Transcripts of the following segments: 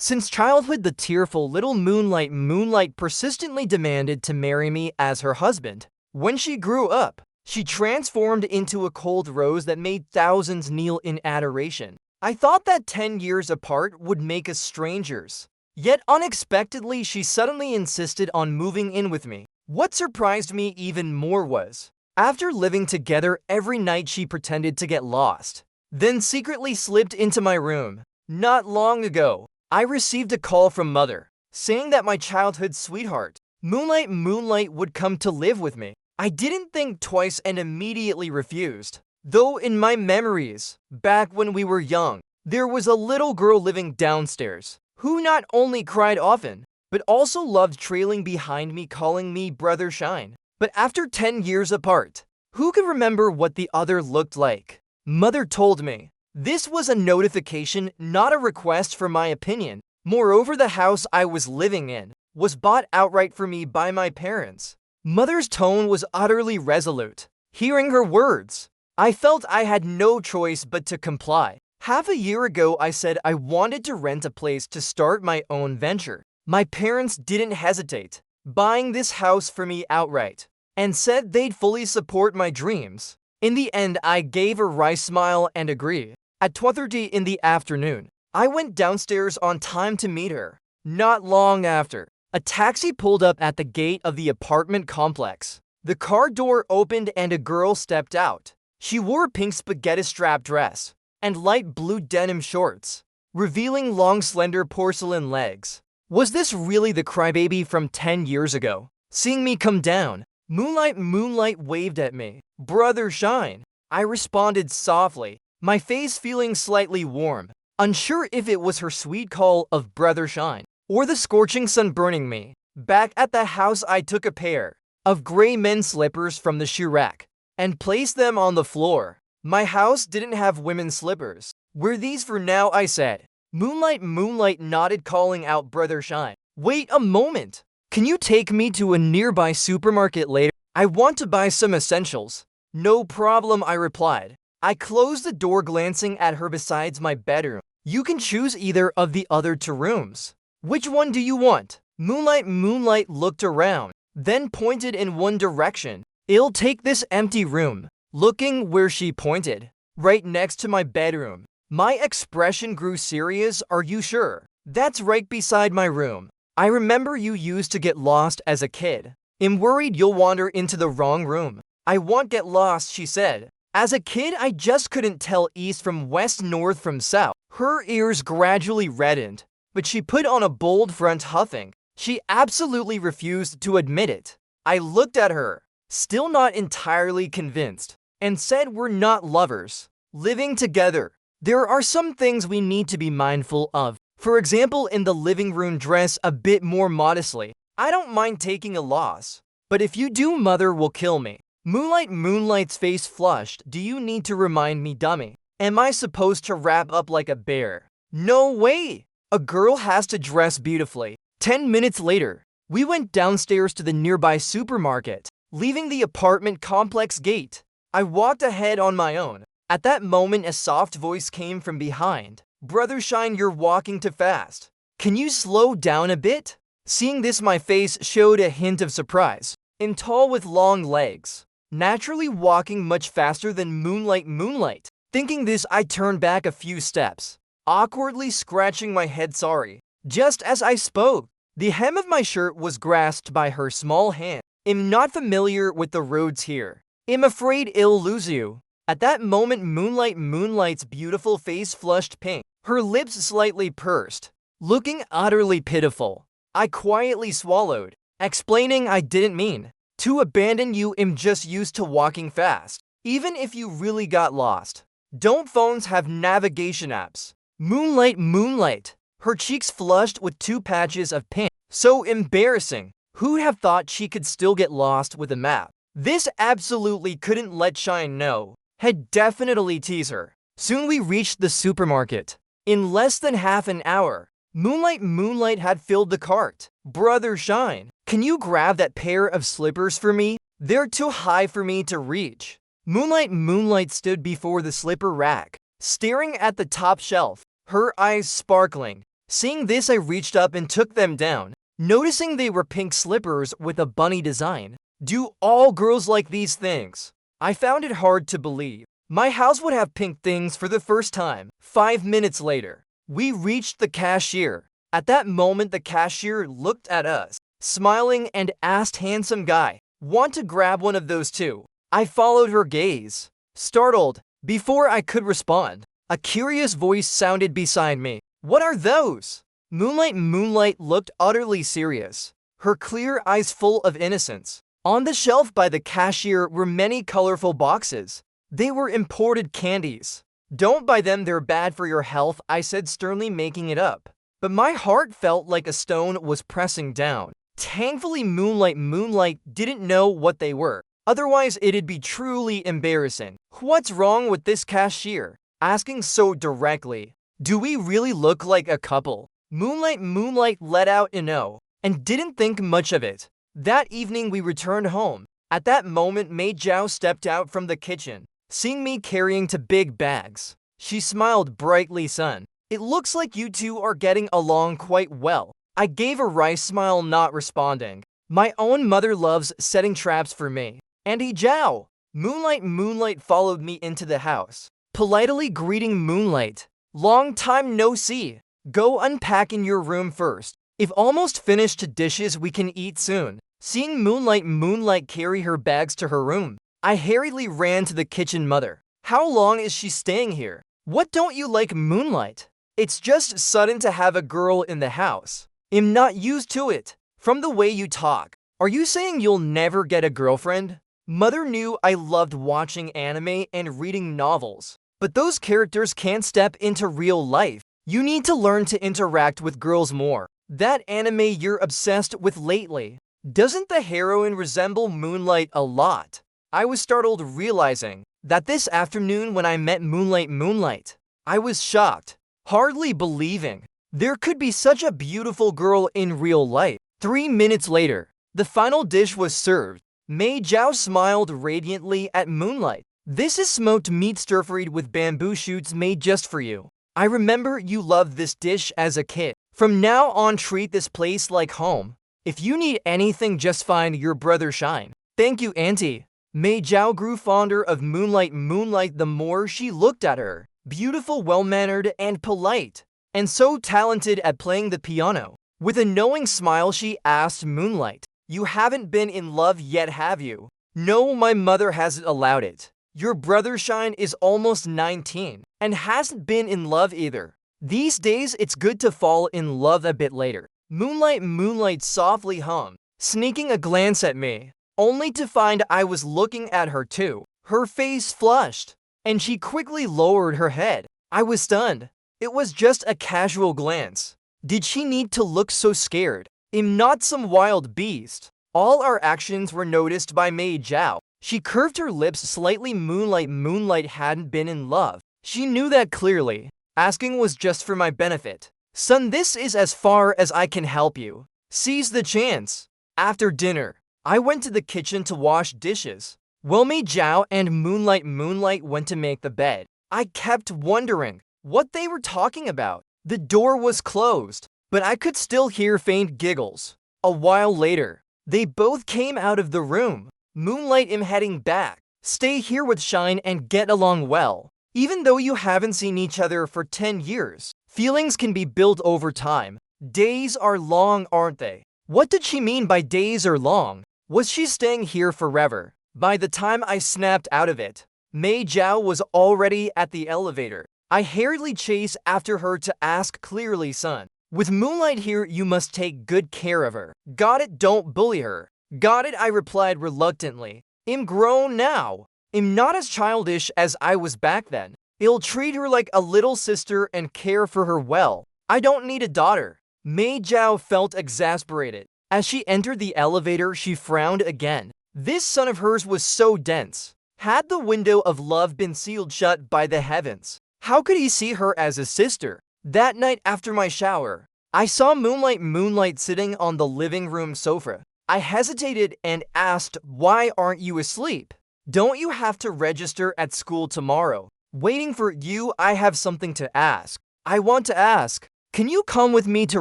Since childhood, the tearful little Moonlight persistently demanded to marry me as her husband. When she grew up, she transformed into a cold rose that made thousands kneel in adoration. I thought that 10 years apart would make us strangers. Yet unexpectedly, she suddenly insisted on moving in with me. What surprised me even more was, after living together every night, she pretended to get lost, then secretly slipped into my room. Not long ago, I received a call from Mother, saying that my childhood sweetheart, Moonlight would come to live with me. I didn't think twice and immediately refused. Though in my memories, back when we were young, there was a little girl living downstairs, who not only cried often, but also loved trailing behind me, calling me Brother Shine. But after 10 years apart, who could remember what the other looked like? Mother told me this was a notification, not a request for my opinion. Moreover, the house I was living in was bought outright for me by my parents. Mother's tone was utterly resolute. Hearing her words, I felt I had no choice but to comply. Half a year ago, I said I wanted to rent a place to start my own venture. My parents didn't hesitate, buying this house for me outright, and said they'd fully support my dreams. In the end, I gave a wry smile and agreed. At 12:30 in the afternoon, I went downstairs on time to meet her. Not long after, a taxi pulled up at the gate of the apartment complex. The car door opened and a girl stepped out. She wore a pink spaghetti-strap dress and light blue denim shorts, revealing long, slender porcelain legs. Was this really the crybaby from 10 years ago? Seeing me come down, Moonlight waved at me. Brother Shine. I responded softly, my face feeling slightly warm, unsure if it was her sweet call of Brother Shine or the scorching sun burning me. Back at the house, I took a pair of gray men's slippers from the shoe rack and placed them on the floor. My house didn't have women's slippers. Wear these for now, I said. Moonlight nodded, calling out Brother Shine. Wait a moment. Can you take me to a nearby supermarket later? I want to buy some essentials. No problem, I replied. I closed the door, glancing at her besides my bedroom. You can choose either of the other 2 rooms. Which one do you want? Moonlight looked around, then pointed in one direction. I'll take this empty room. Looking where she pointed, right next to my bedroom. My expression grew serious. Are you sure? That's right beside my room. I remember you used to get lost as a kid. I'm worried you'll wander into the wrong room. I won't get lost, she said. As a kid, I just couldn't tell east from west, north from south. Her ears gradually reddened, but she put on a bold front, huffing. She absolutely refused to admit it. I looked at her, still not entirely convinced, and said, we're not lovers. Living together, there are some things we need to be mindful of. For example, in the living room, dress a bit more modestly. I don't mind taking a loss, but if you do, Mother will kill me. Moonlight's face flushed. Do you need to remind me, dummy? Am I supposed to wrap up like a bear? No way! A girl has to dress beautifully. 10 minutes later, we went downstairs to the nearby supermarket, leaving the apartment complex gate. I walked ahead on my own. At that moment, a soft voice came from behind. Brother Shine, you're walking too fast. Can you slow down a bit? Seeing this, my face showed a hint of surprise. I'm tall with long legs, naturally walking much faster than Moonlight. Thinking this, I turned back a few steps, awkwardly scratching my head. Sorry. Just as I spoke, the hem of my shirt was grasped by her small hand. I'm not familiar with the roads here. I'm afraid I'll lose you. At that moment, Moonlight's beautiful face flushed pink, her lips slightly pursed, looking utterly pitiful. I quietly swallowed, explaining I didn't mean to abandon you. I'm just used to walking fast. Even if you really got lost, don't phones have navigation apps? Moonlight. Her cheeks flushed with 2 patches of pink. So embarrassing. Who'd have thought she could still get lost with a map? This absolutely couldn't let Shine know. Had definitely teased her. Soon we reached the supermarket. In less than half an hour, Moonlight had filled the cart. Brother Shine, can you grab that pair of slippers for me? They're too high for me to reach. Moonlight stood before the slipper rack, staring at the top shelf, her eyes sparkling. Seeing this, I reached up and took them down, noticing they were pink slippers with a bunny design. Do all girls like these things? I found it hard to believe. My house would have pink things for the first time. 5 minutes later, we reached the cashier. At that moment, the cashier looked at us, smiling, and asked, "Handsome guy, want to grab one of those too?" I followed her gaze, startled. Before I could respond, a curious voice sounded beside me. "What are those?" Moonlight looked utterly serious, her clear eyes full of innocence. On the shelf by the cashier were many colorful boxes. They were imported candies. "Don't buy them, they're bad for your health," I said, sternly, making it up. But my heart felt like a stone was pressing down. Thankfully, Moonlight didn't know what they were. Otherwise, it'd be truly embarrassing. "What's wrong with this cashier? Asking so directly. Do we really look like a couple?" Moonlight let out a no, and didn't think much of it. That evening, we returned home. At that moment, Mei Zhao stepped out from the kitchen, seeing me carrying 2 big bags. She smiled brightly. "Son, it looks like you two are getting along quite well." I gave a wry smile, not responding. My own mother loves setting traps for me. "Auntie Zhao." Moonlight followed me into the house, politely greeting Moonlight. "Long time no see. Go unpack in your room first. If almost finished dishes, we can eat soon." Seeing Moonlight carry her bags to her room, I hurriedly ran to the kitchen. "Mother, how long is she staying here? What don't you like, Moonlight? It's just sudden to have a girl in the house. I'm not used to it. From the way you talk, are you saying you'll never get a girlfriend?" Mother knew I loved watching anime and reading novels, but those characters can't step into real life. You need to learn to interact with girls more. That anime you're obsessed with lately, doesn't the heroine resemble Moonlight a lot? I was startled, realizing that this afternoon when I met Moonlight, I was shocked, hardly believing there could be such a beautiful girl in real life. 3 minutes later, the final dish was served. Mei Zhao smiled radiantly at Moonlight. "This is smoked meat stir-fried with bamboo shoots made just for you. I remember you loved this dish as a kid. From now on, treat this place like home. If you need anything, just find your brother Shine." "Thank you, Auntie." Mei Zhao grew fonder of Moonlight the more she looked at her. Beautiful, well-mannered, and polite, and so talented at playing the piano. With a knowing smile, she asked Moonlight, "You haven't been in love yet, have you?" "No, my mother hasn't allowed it." "Your brother Shine is almost 19 and hasn't been in love either. These days, it's good to fall in love a bit later." Moonlight softly hummed, sneaking a glance at me, only to find I was looking at her too. Her face flushed, and she quickly lowered her head. I was stunned. It was just a casual glance. Did she need to look so scared? I'm not some wild beast. All our actions were noticed by Mei Zhao. She curved her lips slightly. Moonlight hadn't been in love. She knew that clearly. Asking was just for my benefit. "Son, this is as far as I can help you. Seize the chance." After dinner, I went to the kitchen to wash dishes, while Mei Zhao and Moonlight went to make the bed. I kept wondering what they were talking about. The door was closed, but I could still hear faint giggles. A while later, they both came out of the room. "Moonlight, I'm heading back. Stay here with Shine and get along well. Even though you haven't seen each other for 10 years, feelings can be built over time. Days are long, aren't they?" What did she mean by days are long? Was she staying here forever? By the time I snapped out of it, Mei Zhao was already at the elevator. I hurriedly chased after her to ask clearly, "Son, with Moonlight here, you must take good care of her. Got it? Don't bully her." "Got it," I replied reluctantly. "I'm grown now. I'm not as childish as I was back then. I'll treat her like a little sister and care for her well. I don't need a daughter." Mei Zhao felt exasperated. As she entered the elevator, she frowned again. This son of hers was so dense. Had the window of love been sealed shut by the heavens? How could he see her as a sister? That night after my shower, I saw Moonlight sitting on the living room sofa. I hesitated and asked, "Why aren't you asleep? Don't you have to register at school tomorrow?" "Waiting for you, I have something to ask." "I want to ask." Can you come with me to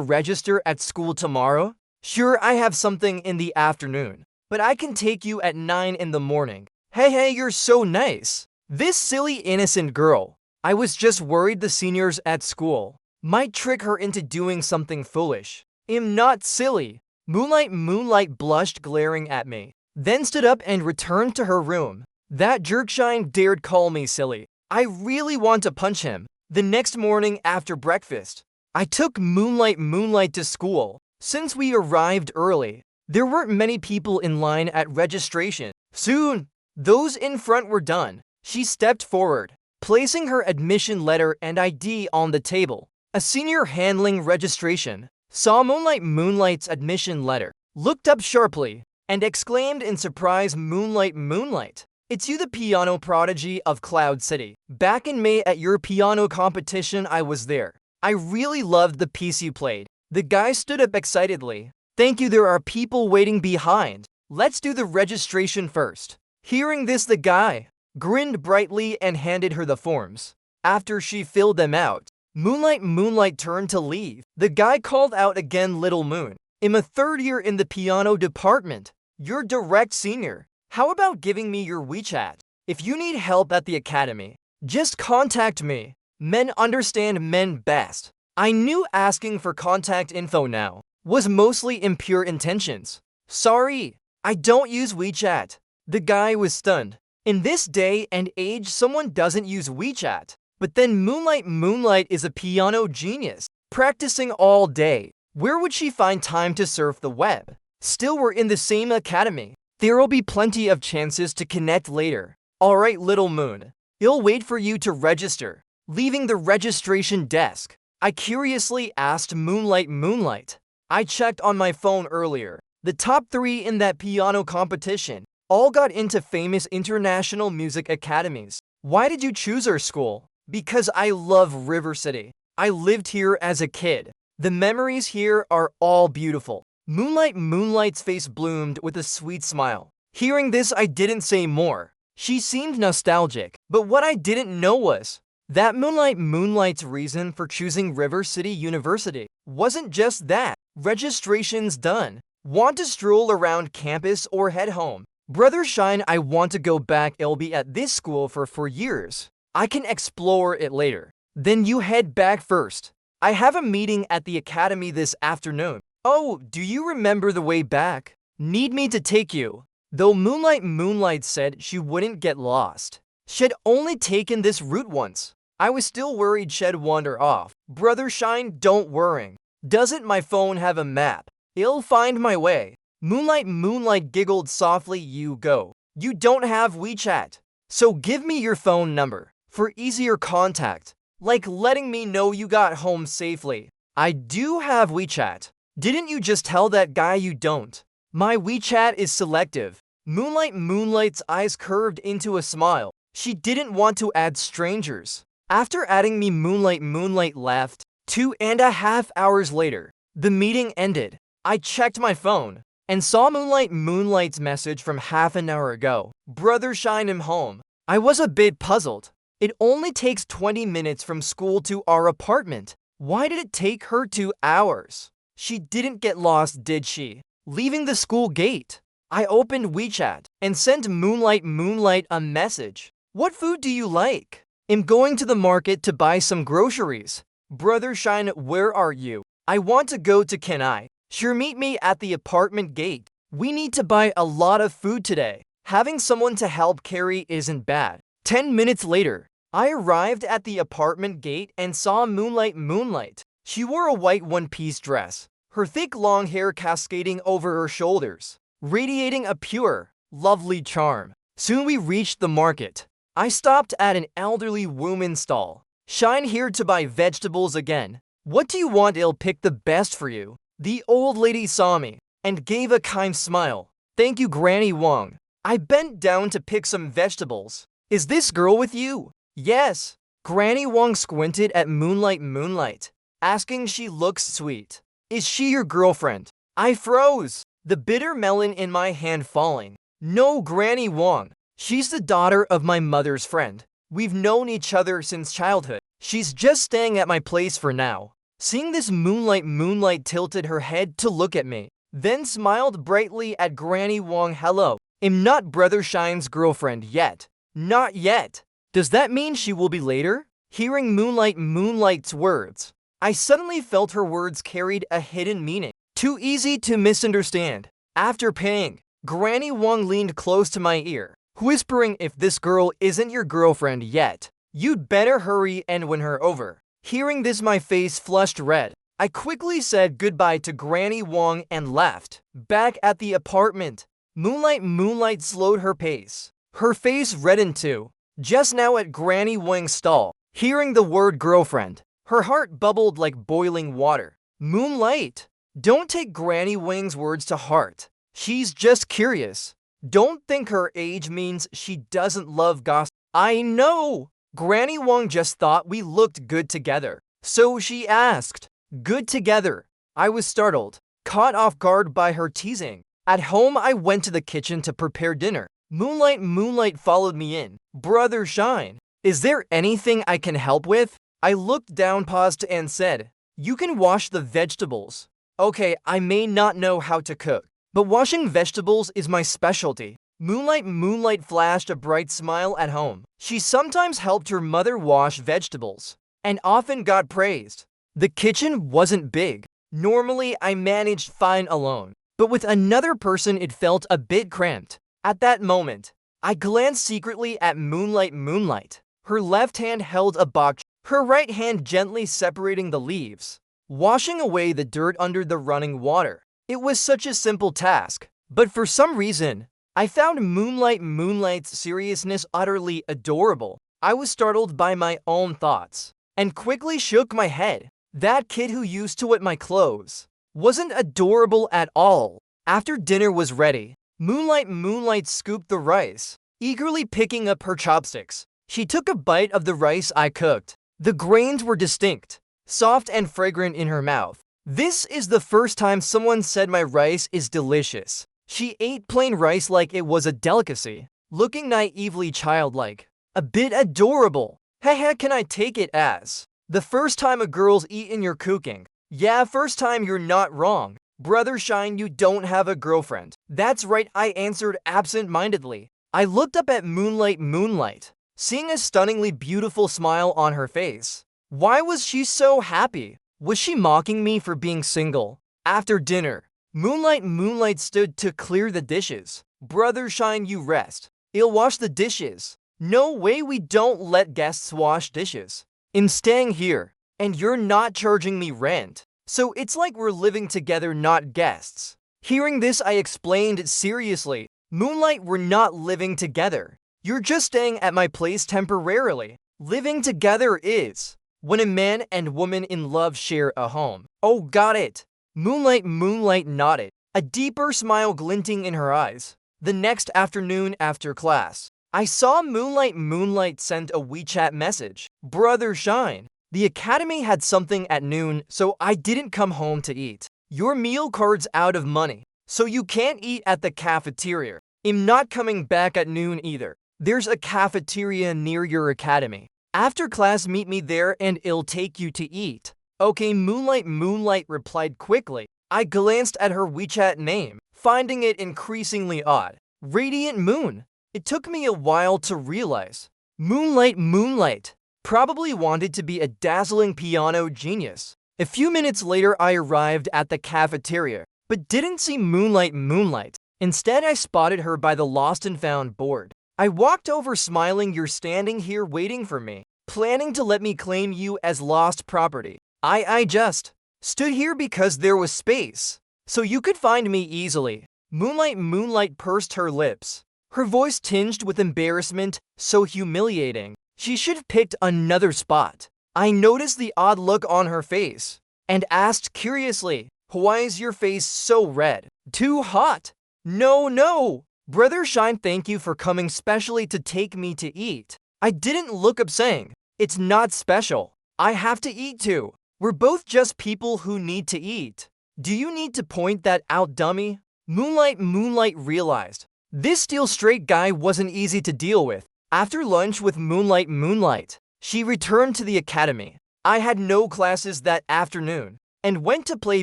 register at school tomorrow? Sure, I have something in the afternoon, but I can take you at 9 in the morning. Hey, you're so nice. This silly innocent girl. I was just worried the seniors at school might trick her into doing something foolish. I'm not silly. Moonlight blushed, glaring at me, then stood up and returned to her room. That jerkshine dared call me silly. I really want to punch him. The next morning after breakfast, I took Moonlight to school. Since we arrived early, there weren't many people in line at registration. Soon, those in front were done. She stepped forward, placing her admission letter and ID on the table. A senior handling registration saw Moonlight's admission letter, looked up sharply, and exclaimed in surprise, Moonlight, it's you, the piano prodigy of Cloud City. Back in May at your piano competition, I was there. I really loved the piece you played. The guy stood up excitedly. Thank you, there are people waiting behind. Let's do the registration first. Hearing this, the guy grinned brightly and handed her the forms. After she filled them out, Moonlight turned to leave. The guy called out again, Little Moon, I'm a third year in the piano department. You're direct senior. How about giving me your WeChat? If you need help at the academy, just contact me. Men understand men best. I knew asking for contact info now was mostly impure intentions. Sorry, I don't use WeChat. The guy was stunned. In this day and age, someone doesn't use WeChat. But then Moonlight is a piano genius, practicing all day. Where would she find time to surf the web? Still, we're in the same academy. There'll be plenty of chances to connect later. Alright, Little Moon, I'll wait for you to register. Leaving the registration desk, I curiously asked Moonlight. I checked on my phone earlier. The top 3 in that piano competition all got into famous international music academies. Why did you choose our school? Because I love River City. I lived here as a kid. The memories here are all beautiful. Moonlight's face bloomed with a sweet smile. Hearing this, I didn't say more. She seemed nostalgic, but what I didn't know was that Moonlight's reason for choosing River City University wasn't just that. Registration's done. Want to stroll around campus or head home? Brother Shine, I want to go back. I'll be at this school for 4 years. I can explore it later. Then you head back first. I have a meeting at the academy this afternoon. Oh, do you remember the way back? Need me to take you? Though Moonlight said she wouldn't get lost. She'd only taken this route once. I was still worried she'd wander off. Brother Shine, don't worry. Doesn't my phone have a map? I'll find my way. Moonlight giggled softly. You don't have WeChat. So give me your phone number for easier contact, like letting me know you got home safely. I do have WeChat. Didn't you just tell that guy you don't? My WeChat is selective. Moonlight's eyes curved into a smile. She didn't want to add strangers. After adding me, Moonlight left. 2.5 hours later, the meeting ended. I checked my phone and saw Moonlight's message from half an hour ago. Brother Shine, I'm home. I was a bit puzzled. It only takes 20 minutes from school to our apartment. Why did it take her 2 hours? She didn't get lost, did she? Leaving the school gate, I opened WeChat and sent Moonlight a message. What food do you like? I'm going to the market to buy some groceries. Brother Shine, where are you? I want to go to Kenai. Sure, meet me at the apartment gate. We need to buy a lot of food today. Having someone to help carry isn't bad. 10 minutes later, I arrived at the apartment gate and saw Moonlight. She wore a white one-piece dress, her thick long hair cascading over her shoulders, radiating a pure, lovely charm. Soon we reached the market. I stopped at an elderly woman's stall. Shine here to buy vegetables again. What do you want? I'll pick the best for you. The old lady saw me and gave a kind smile. Thank you, Granny Wong. I bent down to pick some vegetables. Is this girl with you? Yes. Granny Wong squinted at Moonlight, asking she looks sweet. Is she your girlfriend? I froze, the bitter melon in my hand falling. No, Granny Wong. She's the daughter of my mother's friend. We've known each other since childhood. She's just staying at my place for now. Seeing this, Moonlight tilted her head to look at me, then smiled brightly at Granny Wong. Hello, I'm not Brother Shine's girlfriend yet. Not yet. Does that mean she will be later? Hearing Moonlight's words, I suddenly felt her words carried a hidden meaning, too easy to misunderstand. After paying, Granny Wong leaned close to my ear, whispering, if this girl isn't your girlfriend yet, you'd better hurry and win her over. Hearing this, my face flushed red. I quickly said goodbye to Granny Wong and left. Back at the apartment, Moonlight slowed her pace. Her face reddened too. Just now at Granny Wong's stall, hearing the word girlfriend, her heart bubbled like boiling water. Moonlight, don't take Granny Wong's words to heart. She's just curious. Don't think her age means she doesn't love gossip. I know! Granny Wong just thought we looked good together, so she asked. Good together? I was startled, caught off guard by her teasing. At home, I went to the kitchen to prepare dinner. Moonlight followed me in. Brother Shine, is there anything I can help with? I looked down, paused, and said, you can wash the vegetables. Okay, I may not know how to cook, but washing vegetables is my specialty. Moonlight flashed a bright smile at home. She sometimes helped her mother wash vegetables, and often got praised. The kitchen wasn't big. Normally, I managed fine alone, but with another person it felt a bit cramped. At that moment, I glanced secretly at Moonlight. Her left hand held a box, her right hand gently separating the leaves, washing away the dirt under the running water. It was such a simple task, but for some reason, I found Moonlight's seriousness utterly adorable. I was startled by my own thoughts, and quickly shook my head. That kid who used to wet my clothes wasn't adorable at all. After dinner was ready, Moonlight scooped the rice, eagerly picking up her chopsticks. She took a bite of the rice I cooked. The grains were distinct, soft and fragrant in her mouth. This is the first time someone said my rice is delicious. She ate plain rice like it was a delicacy, looking naively childlike. A bit adorable. Hehe, can I take it as the first time a girl's eaten your cooking? Yeah, first time, you're not wrong. Brother Shine, you don't have a girlfriend. That's right, I answered absent-mindedly. I looked up at Moonlight, seeing a stunningly beautiful smile on her face. Why was she so happy? Was she mocking me for being single? After dinner, Moonlight stood to clear the dishes. Brother Shine, you rest. I'll wash the dishes. No way, we don't let guests wash dishes. I'm staying here, and you're not charging me rent. So it's like we're living together, not guests. Hearing this, I explained seriously. Moonlight, we're not living together. You're just staying at my place temporarily. Living together is when a man and woman in love share a home. Oh, got it. Moonlight nodded, a deeper smile glinting in her eyes. The next afternoon after class, I saw Moonlight send a WeChat message. Brother Shine, the academy had something at noon, so I didn't come home to eat. Your meal card's out of money, so you can't eat at the cafeteria. I'm not coming back at noon either. There's a cafeteria near your academy. After class, meet me there and I'll take you to eat. Okay, Moonlight replied quickly. I glanced at her WeChat name, finding it increasingly odd. Radiant Moon. It took me a while to realize. Moonlight probably wanted to be a dazzling piano genius. A few minutes later, I arrived at the cafeteria, but didn't see Moonlight. Instead, I spotted her by the lost and found board. I walked over smiling. You're standing here waiting for me, planning to let me claim you as lost property. I just stood here because there was space, so you could find me easily. Moonlight pursed her lips, her voice tinged with embarrassment. So humiliating. She should have picked another spot. I noticed the odd look on her face and asked curiously, why is your face so red? Too hot? No. Brother Shine, thank you for coming specially to take me to eat. I didn't look up saying, it's not special. I have to eat too. We're both just people who need to eat. Do you need to point that out, dummy? Moonlight realized this still straight guy wasn't easy to deal with. After lunch with Moonlight, she returned to the academy. I had no classes that afternoon and went to play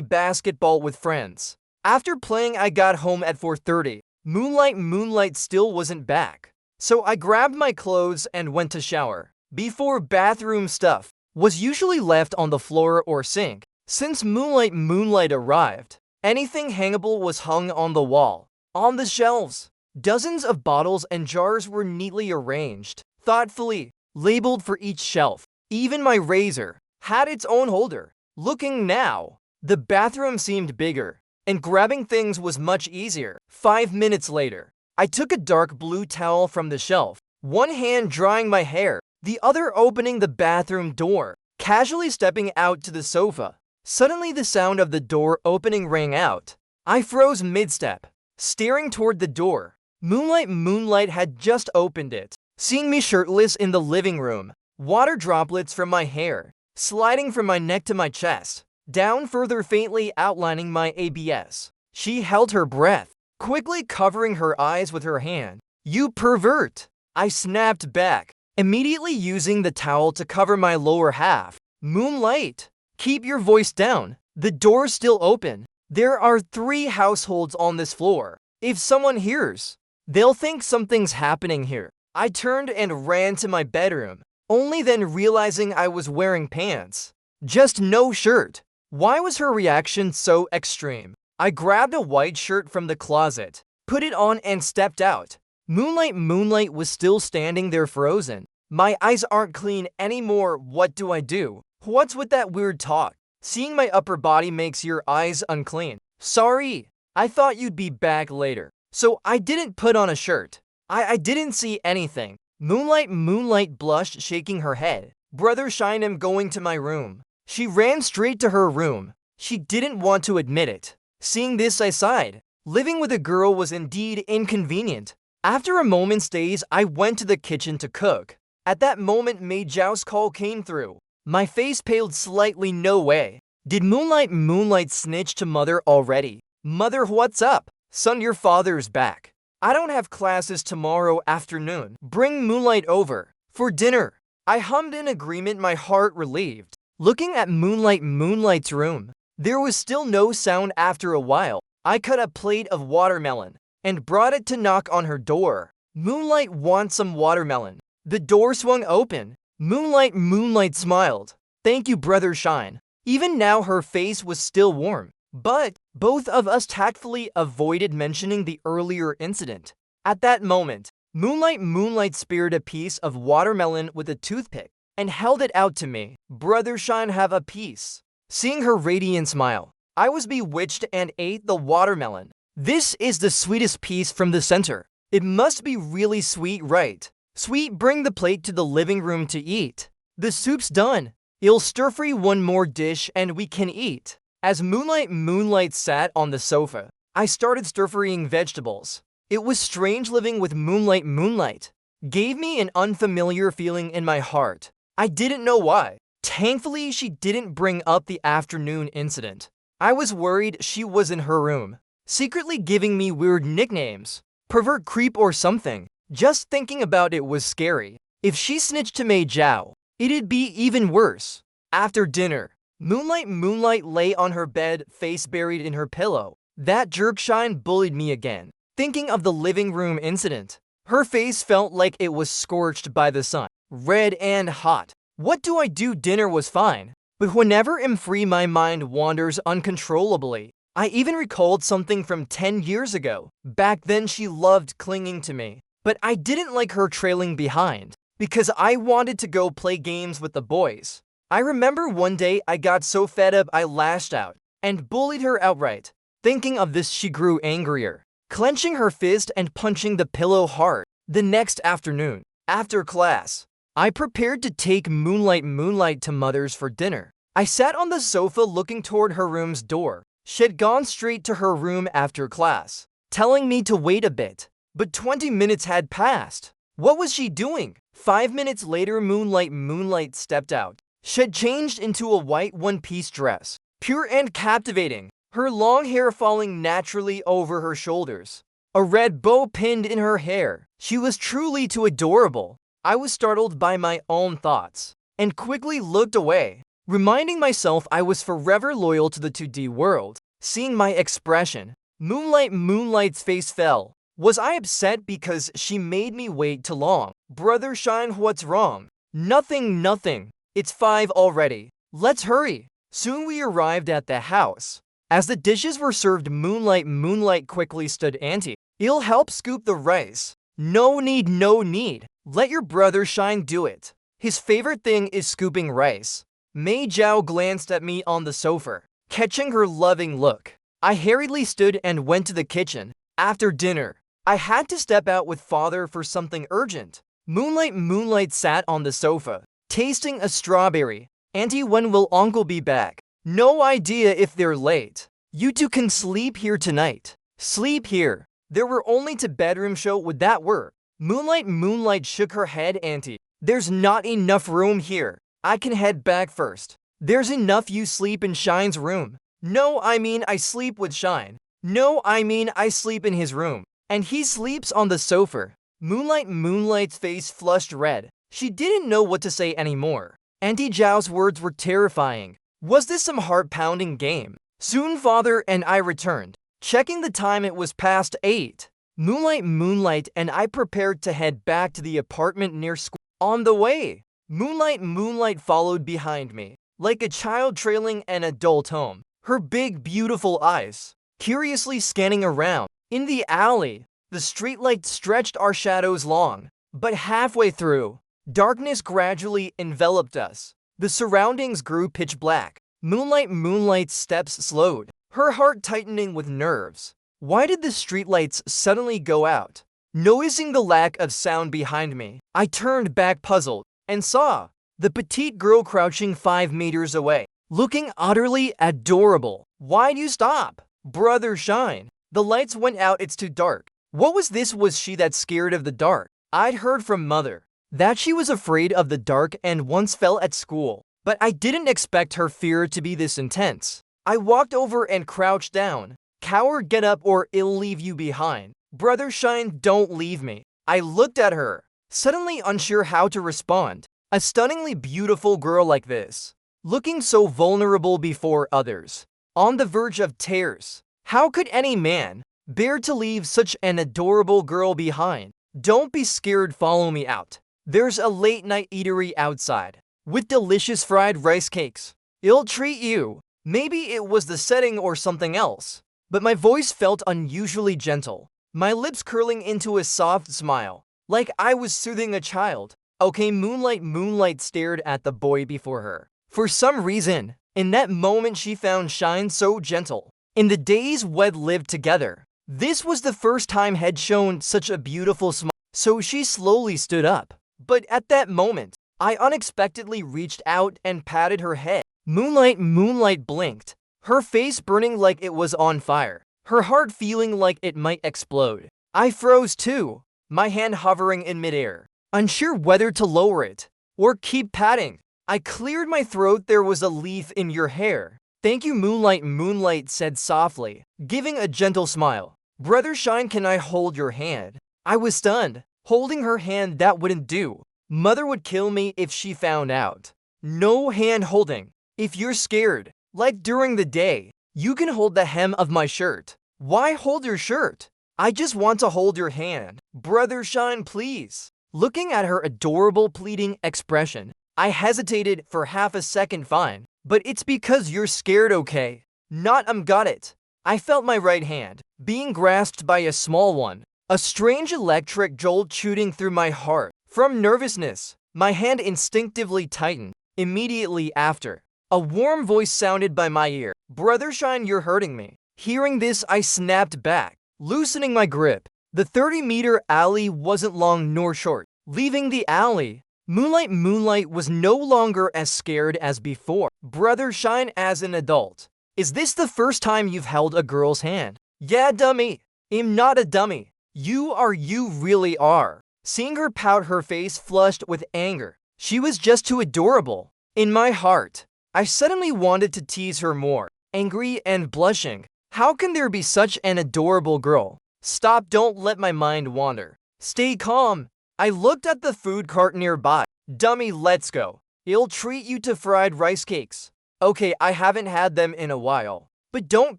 basketball with friends. After playing, I got home at 4:30. Moonlight still wasn't back. So I grabbed my clothes and went to shower. Before, bathroom stuff was usually left on the floor or sink. Since Moonlight arrived, anything hangable was hung on the wall. On the shelves, dozens of bottles and jars were neatly arranged, thoughtfully labeled for each shelf. Even my razor had its own holder. Looking now, the bathroom seemed bigger, and grabbing things was much easier. 5 minutes later, I took a dark blue towel from the shelf, one hand drying my hair, the other opening the bathroom door, casually stepping out to the sofa. Suddenly, the sound of the door opening rang out. I froze mid-step, staring toward the door. Moonlight had just opened it, seeing me shirtless in the living room, water droplets from my hair, sliding from my neck to my chest, down further faintly outlining my abs. She held her breath, quickly covering her eyes with her hand. "You pervert!" I snapped back, immediately using the towel to cover my lower half. "Moonlight, keep your voice down. The door's still open. There are 3 households on this floor. If someone hears, they'll think something's happening here." I turned and ran to my bedroom, only then realizing I was wearing pants, just no shirt. Why was her reaction so extreme? I grabbed a white shirt from the closet, put it on and stepped out. Moonlight was still standing there frozen. "My eyes aren't clean anymore. What do I do? What's with that weird talk? Seeing my upper body makes your eyes unclean." "Sorry, I thought you'd be back later, so I didn't put on a shirt. I didn't see anything." Moonlight blushed, shaking her head. "Brother Shine, I'm going to my room." She ran straight to her room. She didn't want to admit it. Seeing this, I sighed. Living with a girl was indeed inconvenient. After a moment's daze, I went to the kitchen to cook. At that moment, Mei Zhao's call came through. My face paled slightly. No way. Did Moonlight snitch to Mother already? "Mother, what's up?" "Son, your father's back. I don't have classes tomorrow afternoon. Bring Moonlight over for dinner." I hummed in agreement, my heart relieved. Looking at Moonlight's room, there was still no sound. After a while, I cut a plate of watermelon and brought it to knock on her door. "Moonlight wants some watermelon." The door swung open. Moonlight smiled. "Thank you, Brother Shine." Even now, her face was still warm. But both of us tactfully avoided mentioning the earlier incident. At that moment, Moonlight speared a piece of watermelon with a toothpick and held it out to me. "Brother Shine, have a piece." Seeing her radiant smile, I was bewitched and ate the watermelon. "This is the sweetest piece from the center. It must be really sweet, right?" "Sweet, bring the plate to the living room to eat. The soup's done. You'll stir-fry one more dish and we can eat." As Moonlight sat on the sofa, I started stir-frying vegetables. It was strange living with Moonlight. Gave me an unfamiliar feeling in my heart. I didn't know why. Thankfully, she didn't bring up the afternoon incident. I was worried she was in her room, secretly giving me weird nicknames. Pervert, creep, or something. Just thinking about it was scary. If she snitched to Mei Zhao, it'd be even worse. After dinner, Moonlight lay on her bed, face buried in her pillow. That jerk Shine bullied me again. Thinking of the living room incident, her face felt like it was scorched by the sun, red and hot. What do I do? Dinner was fine, but whenever I'm free, my mind wanders uncontrollably. I even recalled something from 10 years ago. Back then, she loved clinging to me, but I didn't like her trailing behind because I wanted to go play games with the boys. I remember one day I got so fed up I lashed out and bullied her outright. Thinking of this, she grew angrier, clenching her fist and punching the pillow hard. The next afternoon, after class, I prepared to take Moonlight to Mother's for dinner. I sat on the sofa looking toward her room's door. She'd gone straight to her room after class, telling me to wait a bit. But 20 minutes had passed. What was she doing? 5 minutes later, Moonlight stepped out. She'd changed into a white one-piece dress, pure and captivating, her long hair falling naturally over her shoulders, a red bow pinned in her hair. She was truly too adorable. I was startled by my own thoughts and quickly looked away. reminding myself I was forever loyal to the 2D world. Seeing my expression, Moonlight's face fell. Was I upset because she made me wait too long? Brother Shine, what's wrong? Nothing. It's 5 already. Let's hurry. Soon we arrived at the house. As the dishes were served, Moonlight quickly stood Auntie. I'll help scoop the rice. No need. Let your brother Shine do it. His favorite thing is scooping rice. Mei Zhao glanced at me on the sofa, catching her loving look. I hurriedly stood and went to the kitchen. After dinner, I had to step out with father for something urgent. Moonlight sat on the sofa, tasting a strawberry. Auntie, when will uncle be back? No idea if they're late. You two can sleep here tonight. Sleep here. There were only 2 bedrooms, show would that work? Moonlight shook her head. Auntie, there's not enough room here. I can head back first. There's enough, you sleep in Shine's room. No, I mean I sleep with Shine. No, I mean I sleep in his room. And he sleeps on the sofa. Moonlight's face flushed red. She didn't know what to say anymore. Auntie Zhao's words were terrifying. Was this some heart-pounding game? Soon father and I returned. Checking the time, it was past 8. Moonlight and I prepared to head back to the apartment near school. On the way, Moonlight followed behind me, like a child trailing an adult home. Her big, beautiful eyes curiously scanning around. In the alley, the streetlights stretched our shadows long, but halfway through, darkness gradually enveloped us. The surroundings grew pitch black. Moonlight's steps slowed, her heart tightening with nerves. Why did the streetlights suddenly go out? Noticing the lack of sound behind me, I turned back puzzled and saw the petite girl crouching 5 meters away, looking utterly adorable. Why'd you stop? Brother Shine. The lights went out, it's too dark. What was this? Was she that scared of the dark? I'd heard from mother that she was afraid of the dark and once fell at school, but I didn't expect her fear to be this intense. I walked over and crouched down. Coward, get up or I'll leave you behind. Brother Shine, don't leave me. I looked at her, suddenly unsure how to respond. A stunningly beautiful girl like this, looking so vulnerable before others, on the verge of tears. How could any man bear to leave such an adorable girl behind? Don't be scared, follow me out. There's a late-night eatery outside, with delicious fried rice cakes. I'll treat you. Maybe it was the setting or something else, but my voice felt unusually gentle, my lips curling into a soft smile, like I was soothing a child. Okay, Moonlight stared at the boy before her. For some reason, in that moment she found Shine so gentle. In the days we'd lived together, this was the first time had shown such a beautiful smile. So she slowly stood up. But at that moment, I unexpectedly reached out and patted her head. Moonlight blinked, her face burning like it was on fire, her heart feeling like it might explode. I froze too, my hand hovering in midair, unsure whether to lower it or keep patting. I cleared my throat. There was a leaf in your hair. Thank you, Moonlight said softly, giving a gentle smile. Brother Shine, can I hold your hand? I was stunned. Holding her hand, that wouldn't do. Mother would kill me if she found out. No hand holding. If you're scared, like during the day, you can hold the hem of my shirt. Why hold your shirt? I just want to hold your hand. Brother Shine, please. Looking at her adorable pleading expression, I hesitated for half a second. Fine, but it's because you're scared, okay? Not got it. I felt my right hand being grasped by a small one. A strange electric jolt shooting through my heart. From nervousness, my hand instinctively tightened. Immediately after, a warm voice sounded by my ear. Brother Shine, you're hurting me. Hearing this, I snapped back, loosening my grip. The 30-meter alley wasn't long nor short. Leaving the alley, Moonlight was no longer as scared as before. Brother Shine, as an adult, is this the first time you've held a girl's hand? Yeah, dummy. I'm not a dummy. You really are. Seeing her pout, her face flushed with anger. She was just too adorable. In my heart, I suddenly wanted to tease her more, angry and blushing. How can there be such an adorable girl? Stop, don't let my mind wander. Stay calm. I looked at the food cart nearby. Dummy, let's go. It'll treat you to fried rice cakes. Okay, I haven't had them in a while. But don't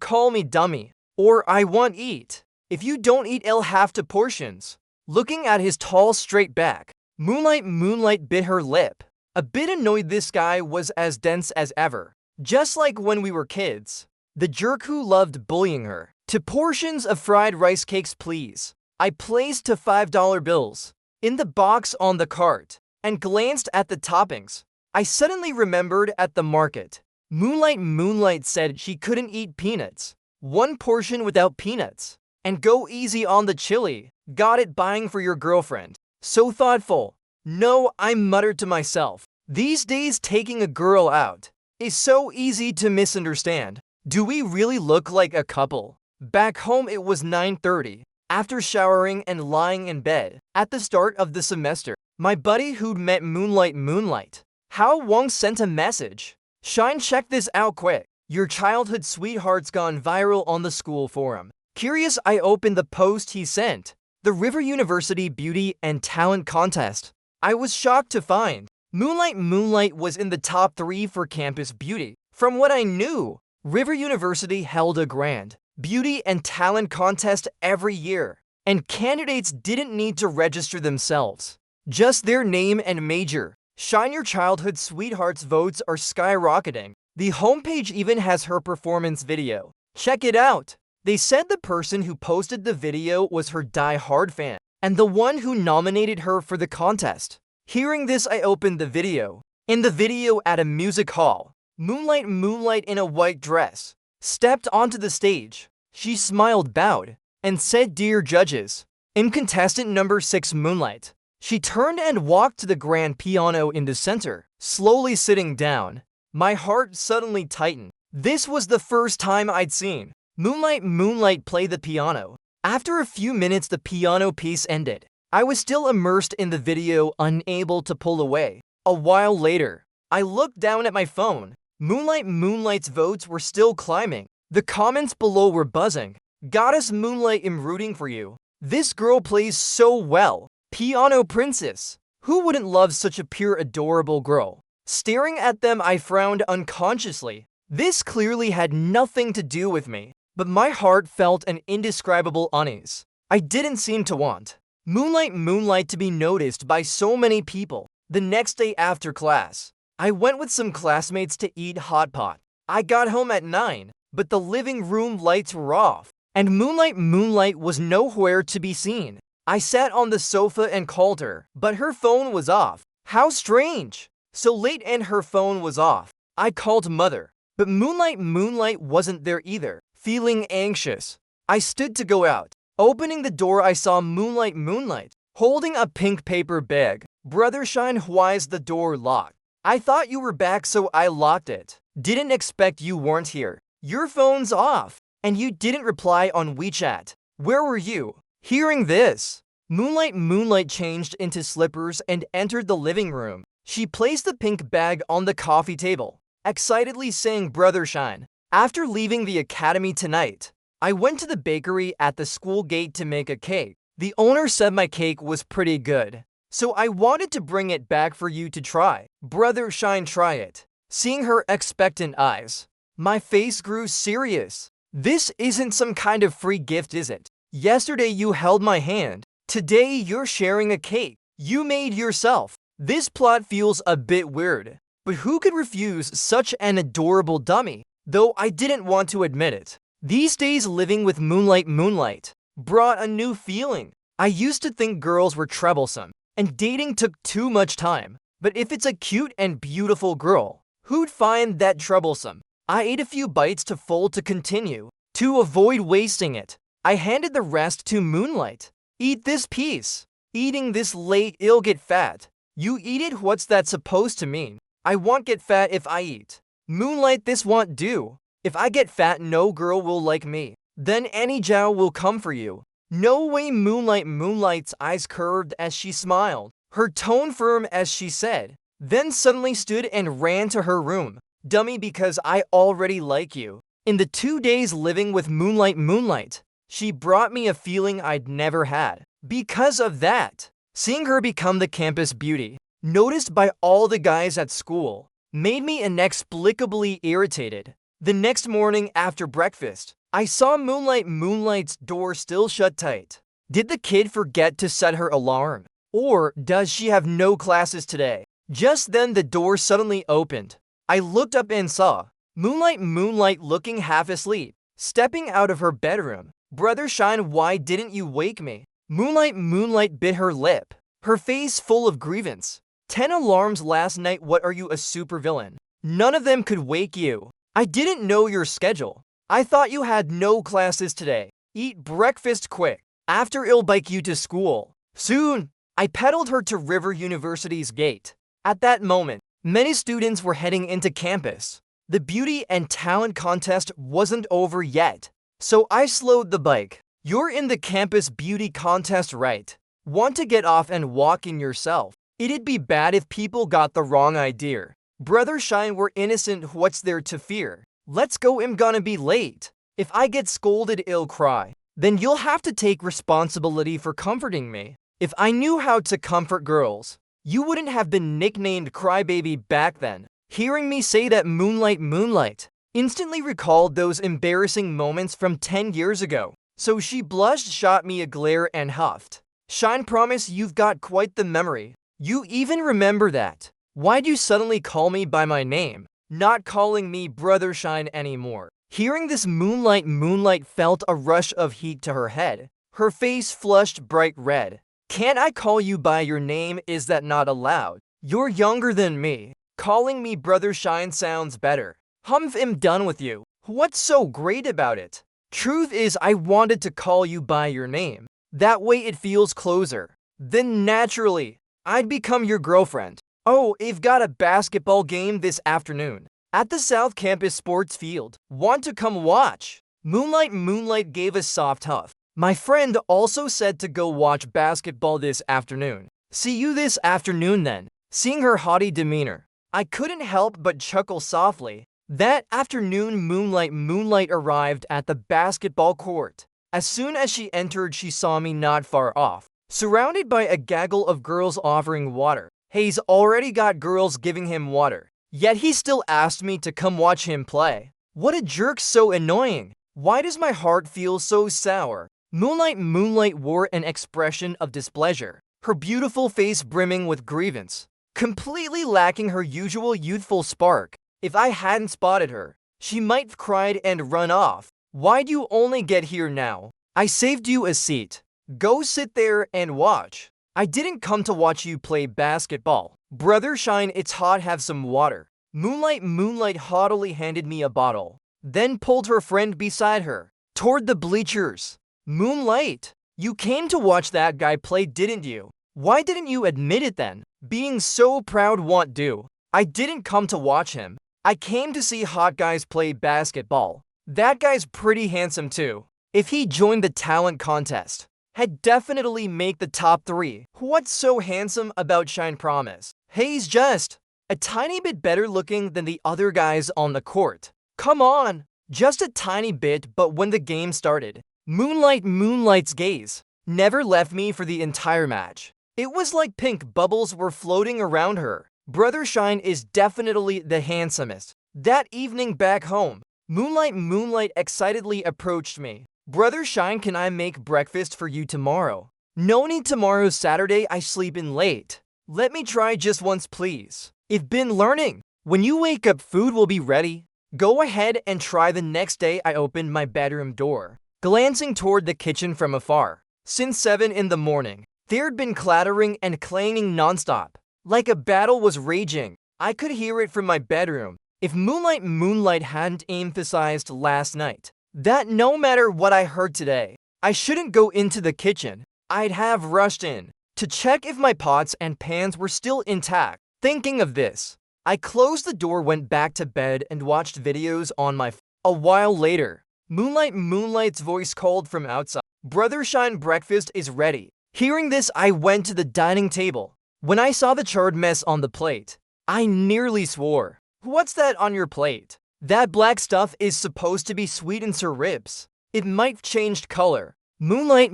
call me dummy, or I won't eat. If you don't eat, I'll have to portions. Looking at his tall, straight back, Moonlight bit her lip. A bit annoyed this guy was as dense as ever. Just like when we were kids. The jerk who loved bullying her. "To portions of fried rice cakes, please." I placed to $5 bills in the box on the cart and glanced at the toppings. I suddenly remembered at the market. Moonlight said she couldn't eat peanuts. One portion without peanuts. And go easy on the chili. Got it, buying for your girlfriend. So thoughtful. No, I muttered to myself. These days taking a girl out is so easy to misunderstand. Do we really look like a couple? Back home it was 9:30. After showering and lying in bed at the start of the semester, my buddy who'd met Moonlight, How Wong sent a message. "Shine, check this out quick. Your childhood sweetheart's gone viral on the school forum." Curious, I opened the post he sent. The River University Beauty and Talent Contest. I was shocked to find Moonlight was in the top 3 for campus beauty. From what I knew, River University held a grand beauty and talent contest every year, and candidates didn't need to register themselves. Just their name and major. Shine, your childhood sweetheart's votes are skyrocketing. The homepage even has her performance video. Check it out. They said the person who posted the video was her die-hard fan, and the one who nominated her for the contest. Hearing this, I opened the video. In the video at a music hall, Moonlight in a white dress stepped onto the stage. She smiled, bowed, and said, "Dear judges, in contestant number 6 Moonlight." She turned and walked to the grand piano in the center, slowly sitting down. My heart suddenly tightened. This was the first time I'd seen Moonlight play the piano. After a few minutes, the piano piece ended. I was still immersed in the video, unable to pull away. A while later, I looked down at my phone. Moonlight's votes were still climbing. The comments below were buzzing. "Goddess Moonlight, I'm rooting for you. This girl plays so well. Piano princess. Who wouldn't love such a pure, adorable girl?" Staring at them, I frowned unconsciously. This clearly had nothing to do with me, but my heart felt an indescribable unease. I didn't seem to want Moonlight to be noticed by so many people. The next day after class, I went with some classmates to eat hot pot. I got home at 9, but the living room lights were off, and Moonlight was nowhere to be seen. I sat on the sofa and called her, but her phone was off. How strange! So late and her phone was off. I called mother, but Moonlight wasn't there either. Feeling anxious, I stood to go out. Opening the door, I saw Moonlight holding a pink paper bag. "Brother Shine, why's the door locked?" "I thought you were back, so I locked it. Didn't expect you weren't here. Your phone's off, and you didn't reply on WeChat. Where were you?" Hearing this, Moonlight changed into slippers and entered the living room. She placed the pink bag on the coffee table, excitedly saying, "Brother Shine, after leaving the academy tonight, I went to the bakery at the school gate to make a cake. The owner said my cake was pretty good, so I wanted to bring it back for you to try. Brother Shine, try it." Seeing her expectant eyes, my face grew serious. This isn't some kind of free gift, is it? Yesterday you held my hand. Today you're sharing a cake you made yourself. This plot feels a bit weird, but who could refuse such an adorable dummy? Though I didn't want to admit it. These days living with Moonlight brought a new feeling. I used to think girls were troublesome, and dating took too much time. But if it's a cute and beautiful girl, who'd find that troublesome? I ate a few bites to fold to continue. To avoid wasting it, I handed the rest to Moonlight. "Eat this piece. Eating this late, it'll get fat." "You eat it? What's that supposed to mean?" "I won't get fat if I eat." "Moonlight, this won't do. If I get fat, no girl will like me. Then any Jow will come for you." "No way." Moonlight's eyes curved as she smiled, her tone firm as she said, then suddenly stood and ran to her room. "Dummy, because I already like you." In the 2 days living with Moonlight, she brought me a feeling I'd never had. Because of that, seeing her become the campus beauty, noticed by all the guys at school, made me inexplicably irritated. The next morning after breakfast, I saw Moonlight's door still shut tight. Did the kid forget to set her alarm? Or does she have no classes today? Just then the door suddenly opened. I looked up and saw Moonlight looking half asleep, stepping out of her bedroom. Brother Shine, why didn't you wake me? Moonlight bit her lip, her face full of grievance. 10 alarms last night, what are you, a supervillain? None of them could wake you. I didn't know your schedule. I thought you had no classes today. Eat breakfast quick. After I'll bike you to school. Soon. I pedaled her to River University's gate. At that moment, many students were heading into campus. The beauty and talent contest wasn't over yet, so I slowed the bike. You're in the campus beauty contest, right? Want to get off and walk in yourself? It'd be bad if people got the wrong idea. Brother Shine, we're innocent, what's there to fear? Let's go, I'm gonna be late. If I get scolded, I'll cry. Then you'll have to take responsibility for comforting me. If I knew how to comfort girls, you wouldn't have been nicknamed Crybaby back then. Hearing me say that, Moonlight instantly recalled those embarrassing moments from 10 years ago. So she blushed, shot me a glare, and huffed. Shine, promise you've got quite the memory. You even remember that. Why'd you suddenly call me by my name, not calling me Brother Shine anymore? Hearing this, Moonlight felt a rush of heat to her head. Her face flushed bright red. Can't I call you by your name? Is that not allowed? You're younger than me. Calling me Brother Shine sounds better. I'm done with you. What's so great about it? Truth is, I wanted to call you by your name. That way it feels closer. Then naturally, I'd become your girlfriend. Oh, I've got a basketball game this afternoon at the South Campus Sports Field. Want to come watch? Moonlight gave a soft huff. My friend also said to go watch basketball this afternoon. See you this afternoon then. Seeing her haughty demeanor, I couldn't help but chuckle softly. That afternoon, Moonlight arrived at the basketball court. As soon as she entered, she saw me not far off, surrounded by a gaggle of girls offering water. He's already got girls giving him water, yet he still asked me to come watch him play. What a jerk, so annoying. Why does my heart feel so sour? Moonlight wore an expression of displeasure, her beautiful face brimming with grievance, completely lacking her usual youthful spark. If I hadn't spotted her, she might have cried and run off. Why'd you only get here now? I saved you a seat. Go sit there and watch. I didn't come to watch you play basketball. Brother Shine, it's hot, have some water. Moonlight haughtily handed me a bottle, then pulled her friend beside her toward the bleachers. Moonlight, you came to watch that guy play, didn't you? Why didn't you admit it then? Being so proud won't do. I didn't come to watch him. I came to see hot guys play basketball. That guy's pretty handsome too. If he joined the talent contest, had definitely make the top 3. What's so handsome about Shine, promise? He's just a tiny bit better looking than the other guys on the court. Come on, just a tiny bit. But when the game started, Moonlight's gaze never left me for the entire match. It was like pink bubbles were floating around her. Brother Shine is definitely the handsomest. That evening back home, Moonlight excitedly approached me. Brother Shine, can I make breakfast for you tomorrow? No need, tomorrow's Saturday, I sleep in late. Let me try just once, please. I've been learning. When you wake up, food will be ready. Go ahead and try. The next day, I opened my bedroom door, glancing toward the kitchen from afar. Since 7 in the morning, there'd been clattering and clanging nonstop. Like a battle was raging. I could hear it from my bedroom. If Moonlight hadn't emphasized last night that no matter what I heard today, I shouldn't go into the kitchen, I'd have rushed in to check if my pots and pans were still intact. Thinking of this, I closed the door, went back to bed, and watched videos on my phone. A while later, Moonlight's voice called from outside. Brother Shine, breakfast is ready. Hearing this, I went to the dining table. When I saw the charred mess on the plate, I nearly swore. What's that on your plate? That black stuff is supposed to be sweet and sir ribs. It might have changed color. Moonlight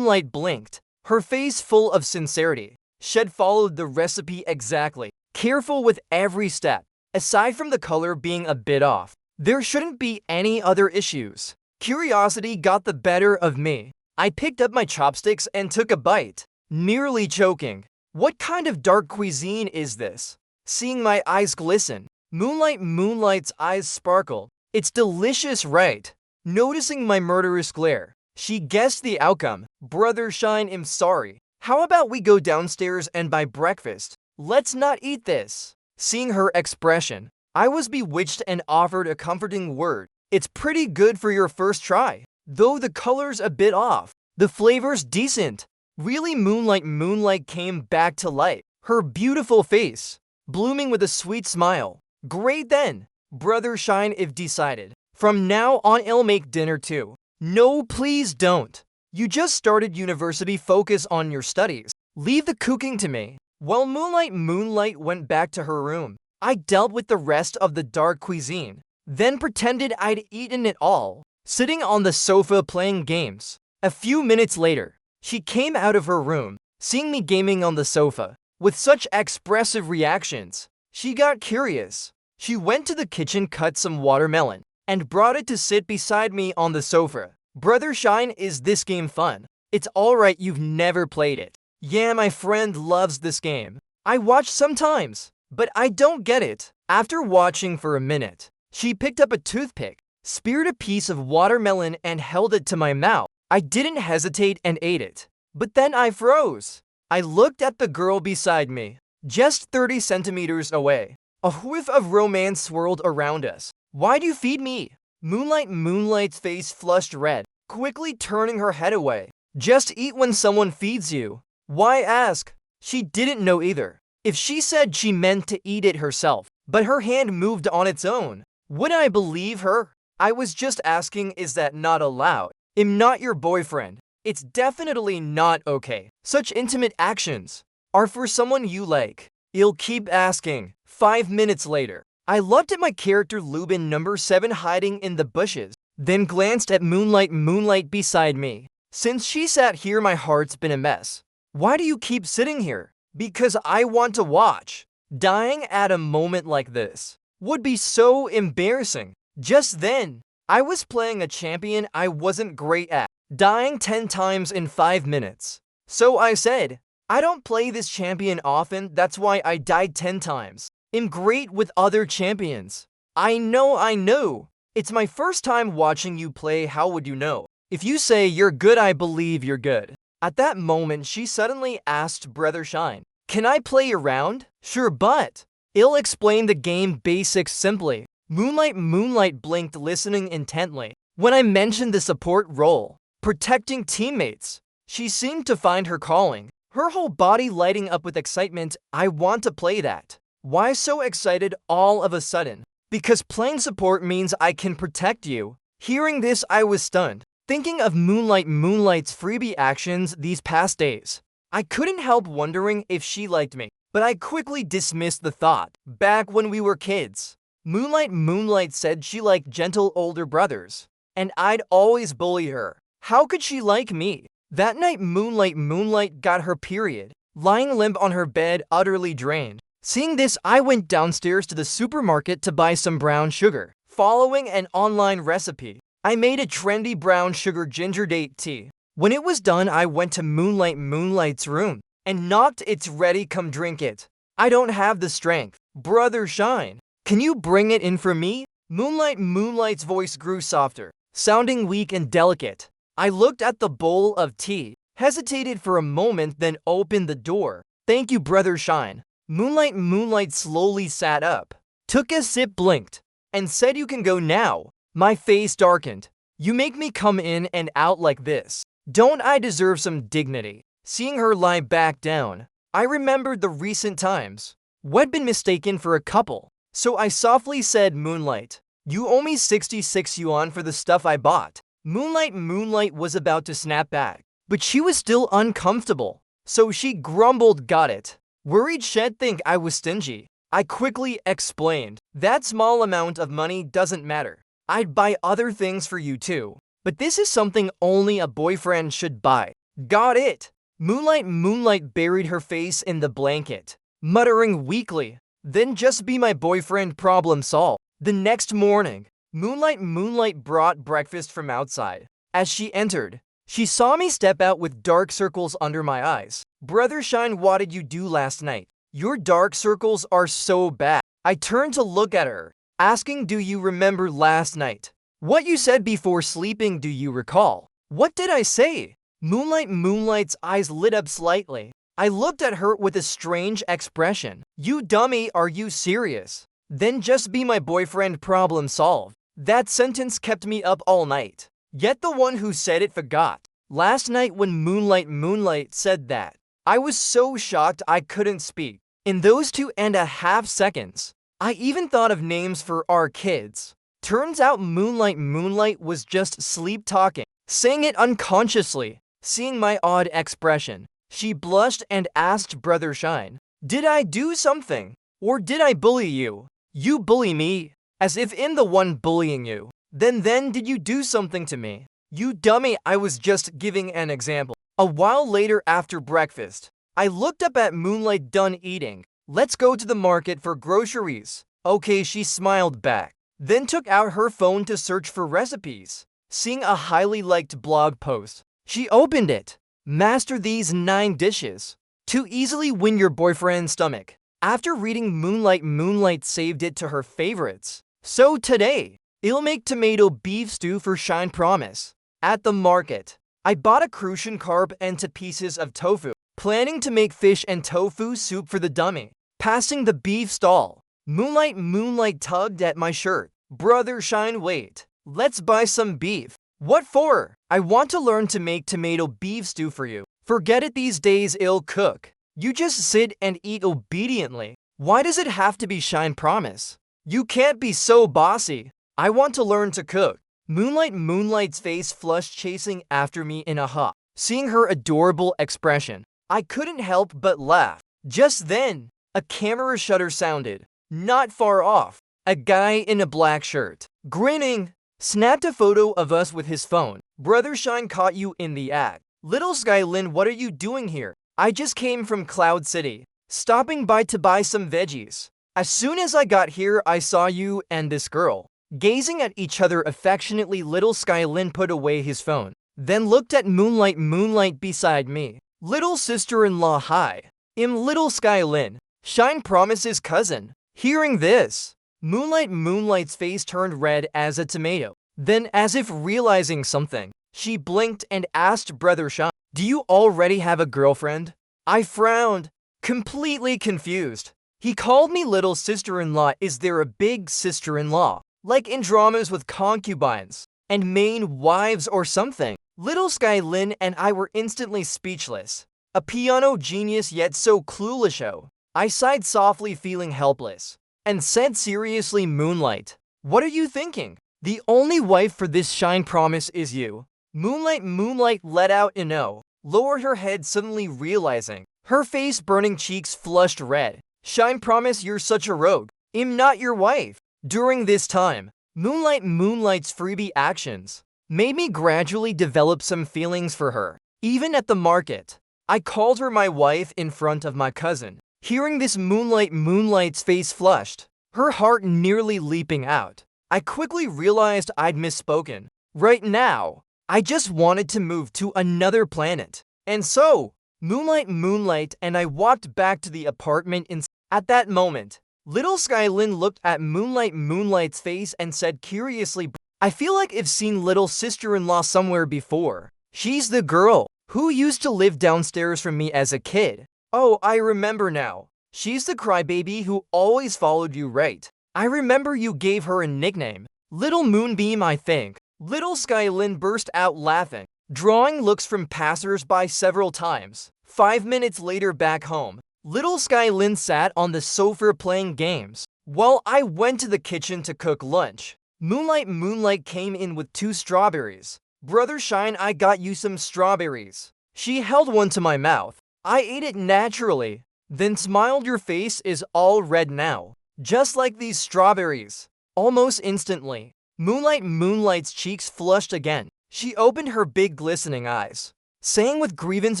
blinked, her face full of sincerity. Shed followed the recipe exactly, careful with every step. Aside from the color being a bit off, there shouldn't be any other issues. Curiosity got the better of me. I picked up my chopsticks and took a bite, nearly choking. What kind of dark cuisine is this? Seeing my eyes glisten, Moonlight's eyes sparkle. It's delicious, right? Noticing my murderous glare, she guessed the outcome. Brother Shine, I'm sorry. How about we go downstairs and buy breakfast? Let's not eat this. Seeing her expression, I was bewitched and offered a comforting word. It's pretty good for your first try, though the color's a bit off. The flavor's decent. Really, Moonlight came back to life. Her beautiful face, blooming with a sweet smile. Great then, Brother Shine if decided. From now on I'll make dinner too. No, please don't. You just started university, focus on your studies. Leave the cooking to me. While Moonlight went back to her room, I dealt with the rest of the dark cuisine, then pretended I'd eaten it all, sitting on the sofa playing games. A few minutes later, she came out of her room, seeing me gaming on the sofa. With such expressive reactions, she got curious. She went to the kitchen, cut some watermelon, and brought it to sit beside me on the sofa. Brother Shine, is this game fun? It's alright, you've never played it. Yeah, my friend loves this game. I watch sometimes, but I don't get it. After watching for a minute, she picked up a toothpick, speared a piece of watermelon and held it to my mouth. I didn't hesitate and ate it. But then I froze. I looked at the girl beside me, just 30 centimeters away. A whiff of romance swirled around us. Why'd you feed me? Moonlight's face flushed red, quickly turning her head away. Just eat when someone feeds you. Why ask? She didn't know either. If she said she meant to eat it herself, but her hand moved on its own, would I believe her? I was just asking, is that not allowed? I'm not your boyfriend. It's definitely not okay. Such intimate actions are for someone you like. You'll keep asking. 5 minutes later, I looked at my character Lubin number 7 hiding in the bushes, then glanced at Moonlight beside me. Since she sat here, my heart's been a mess. Why do you keep sitting here? Because I want to watch. Dying at a moment like this would be so embarrassing. Just then, I was playing a champion I wasn't great at, dying 10 times in 5 minutes. So I said, I don't play this champion often, that's why I died 10 times. I'm great with other champions. I know. It's my first time watching you play, how would you know? If you say you're good, I believe you're good. At that moment, she suddenly asked Brother Shine, can I play around? Sure, but I'll explain the game basics simply. Moonlight blinked, listening intently. When I mentioned the support role, protecting teammates, she seemed to find her calling, her whole body lighting up with excitement. I want to play that. Why so excited all of a sudden? Because playing support means I can protect you. Hearing this, I was stunned. Thinking of Moonlight's freebie actions these past days, I couldn't help wondering if she liked me, but I quickly dismissed the thought. Back when we were kids, Moonlight said she liked gentle older brothers, and I'd always bully her. How could she like me? That night, Moonlight got her period, lying limp on her bed, utterly drained. Seeing this, I went downstairs to the supermarket to buy some brown sugar. Following an online recipe, I made a trendy brown sugar ginger date tea. When it was done, I went to Moonlight's room and knocked. It's ready, come drink it. I don't have the strength. Brother Shine, can you bring it in for me? Moonlight's voice grew softer, sounding weak and delicate. I looked at the bowl of tea, hesitated for a moment, then opened the door. Thank you, Brother Shine. Moonlight slowly sat up, took a sip, blinked, and said, you can go now. My face darkened. You make me come in and out like this. Don't I deserve some dignity? Seeing her lie back down, I remembered the recent times. We'd been mistaken for a couple. So I softly said, Moonlight, you owe me 66 yuan for the stuff I bought. Moonlight was about to snap back, but she was still uncomfortable. So she grumbled, got it. Worried she'd think I was stingy. I quickly explained, that small amount of money doesn't matter. I'd buy other things for you too. But this is something only a boyfriend should buy. Got it? Moonlight buried her face in the blanket, muttering weakly, "Then just be my boyfriend, problem solved." The next morning, Moonlight brought breakfast from outside. As she entered, she saw me step out with dark circles under my eyes. "Brother Shine, what did you do last night? Your dark circles are so bad." I turned to look at her, asking, "Do you remember last night? What you said before sleeping, do you recall?" "What did I say?" Moonlight's eyes lit up slightly. I looked at her with a strange expression. "You dummy, are you serious? Then just be my boyfriend, problem solved." That sentence kept me up all night. Yet the one who said it forgot. Last night when Moonlight said that, I was so shocked I couldn't speak. In those 2.5 seconds, I even thought of names for our kids. Turns out Moonlight was just sleep talking, saying it unconsciously. Seeing my odd expression, she blushed and asked Brother Shine, "Did I do something? Or did I bully you?" "You bully me?" As if in the one bullying you. Then did you do something to me?" "You dummy, I was just giving an example." A while later after breakfast, I looked up at Moonlight done eating. "Let's go to the market for groceries." "Okay," she smiled back. Then took out her phone to search for recipes. Seeing a highly liked blog post, she opened it. "Master these 9 dishes to easily win your boyfriend's stomach." After reading Moonlight saved it to her favorites. So today, I'll make tomato beef stew for Shine Promise. At the market, I bought a crucian carp and 2 pieces of tofu, planning to make fish and tofu soup for the dummy. Passing the beef stall, Moonlight tugged at my shirt. "Brother Shine, wait. Let's buy some beef." "What for?" "I want to learn to make tomato beef stew for you." "Forget it, these days I'll cook. You just sit and eat obediently." "Why does it have to be Shine Promise? You can't be so bossy." "I want to learn to cook." Moonlight's face flushed, chasing after me in a huff. Seeing her adorable expression, I couldn't help but laugh. Just then, a camera shutter sounded. Not far off, a guy in a black shirt, grinning, snapped a photo of us with his phone. "Brother Shine caught you in the act." "Little Skylin, what are you doing here?" "I just came from Cloud City, stopping by to buy some veggies. As soon as I got here, I saw you and this girl." Gazing at each other affectionately, Little Skylin put away his phone, then looked at Moonlight beside me. "Little sister-in-law, hi. I'm Little Skylin, Shine Promise's cousin." Hearing this, Moonlight's face turned red as a tomato. Then, as if realizing something, she blinked and asked Brother Shine, "Do you already have a girlfriend?" I frowned, completely confused. "He called me little sister-in-law. Is there a big sister-in-law? Like in dramas with concubines and main wives or something?" Little Skylin and I were instantly speechless. A piano genius yet so clueless. I sighed softly, feeling helpless, and said seriously, "Moonlight, what are you thinking? The only wife for this Shine Promise is you." Moonlight let out a no, lowered her head, suddenly realizing, her face burning, cheeks flushed red. "Shine Promise, you're such a rogue. I'm not your wife." During this time, Moonlight's freebie actions made me gradually develop some feelings for her. Even at the market, I called her my wife in front of my cousin. Hearing this, Moonlight's face flushed, her heart nearly leaping out. I quickly realized I'd misspoken. Right now, I just wanted to move to another planet. And so, Moonlight and I walked back to the apartment. At that moment, Little Skylin looked at Moonlight's face and said curiously, "I feel like I've seen little sister-in-law somewhere before. She's the girl who used to live downstairs from me as a kid." "Oh, I remember now. She's the crybaby who always followed you, right? I remember you gave her a nickname. Little Moonbeam, I think." Little Skylin burst out laughing, drawing looks from passers-by several times. 5 minutes later, back home, Little Skylin sat on the sofa playing games, while I went to the kitchen to cook lunch. Moonlight came in with 2 strawberries. "Brother Shine, I got you some strawberries." She held one to my mouth. I ate it naturally, then smiled. "Your face is all red now, just like these strawberries." Almost instantly, Moonlight's cheeks flushed again. She opened her big glistening eyes, saying with grievance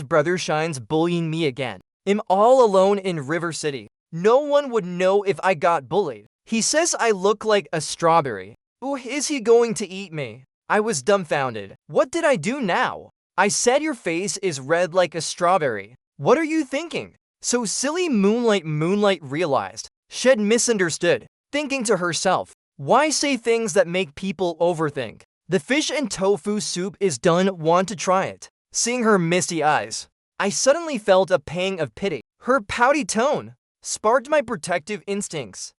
Brother Shine's bullying me again. I'm all alone in River City. No one would know if I got bullied. He says I look like a strawberry. Ooh, is he going to eat me? I was dumbfounded. What did I do now? I said your face is red like a strawberry. What are you thinking? So silly Moonlight realized. She'd misunderstood, thinking to herself, why say things that make people overthink? The fish and tofu soup is done, want to try it. Seeing her misty eyes, I suddenly felt a pang of pity. Her pouty tone sparked my protective instincts.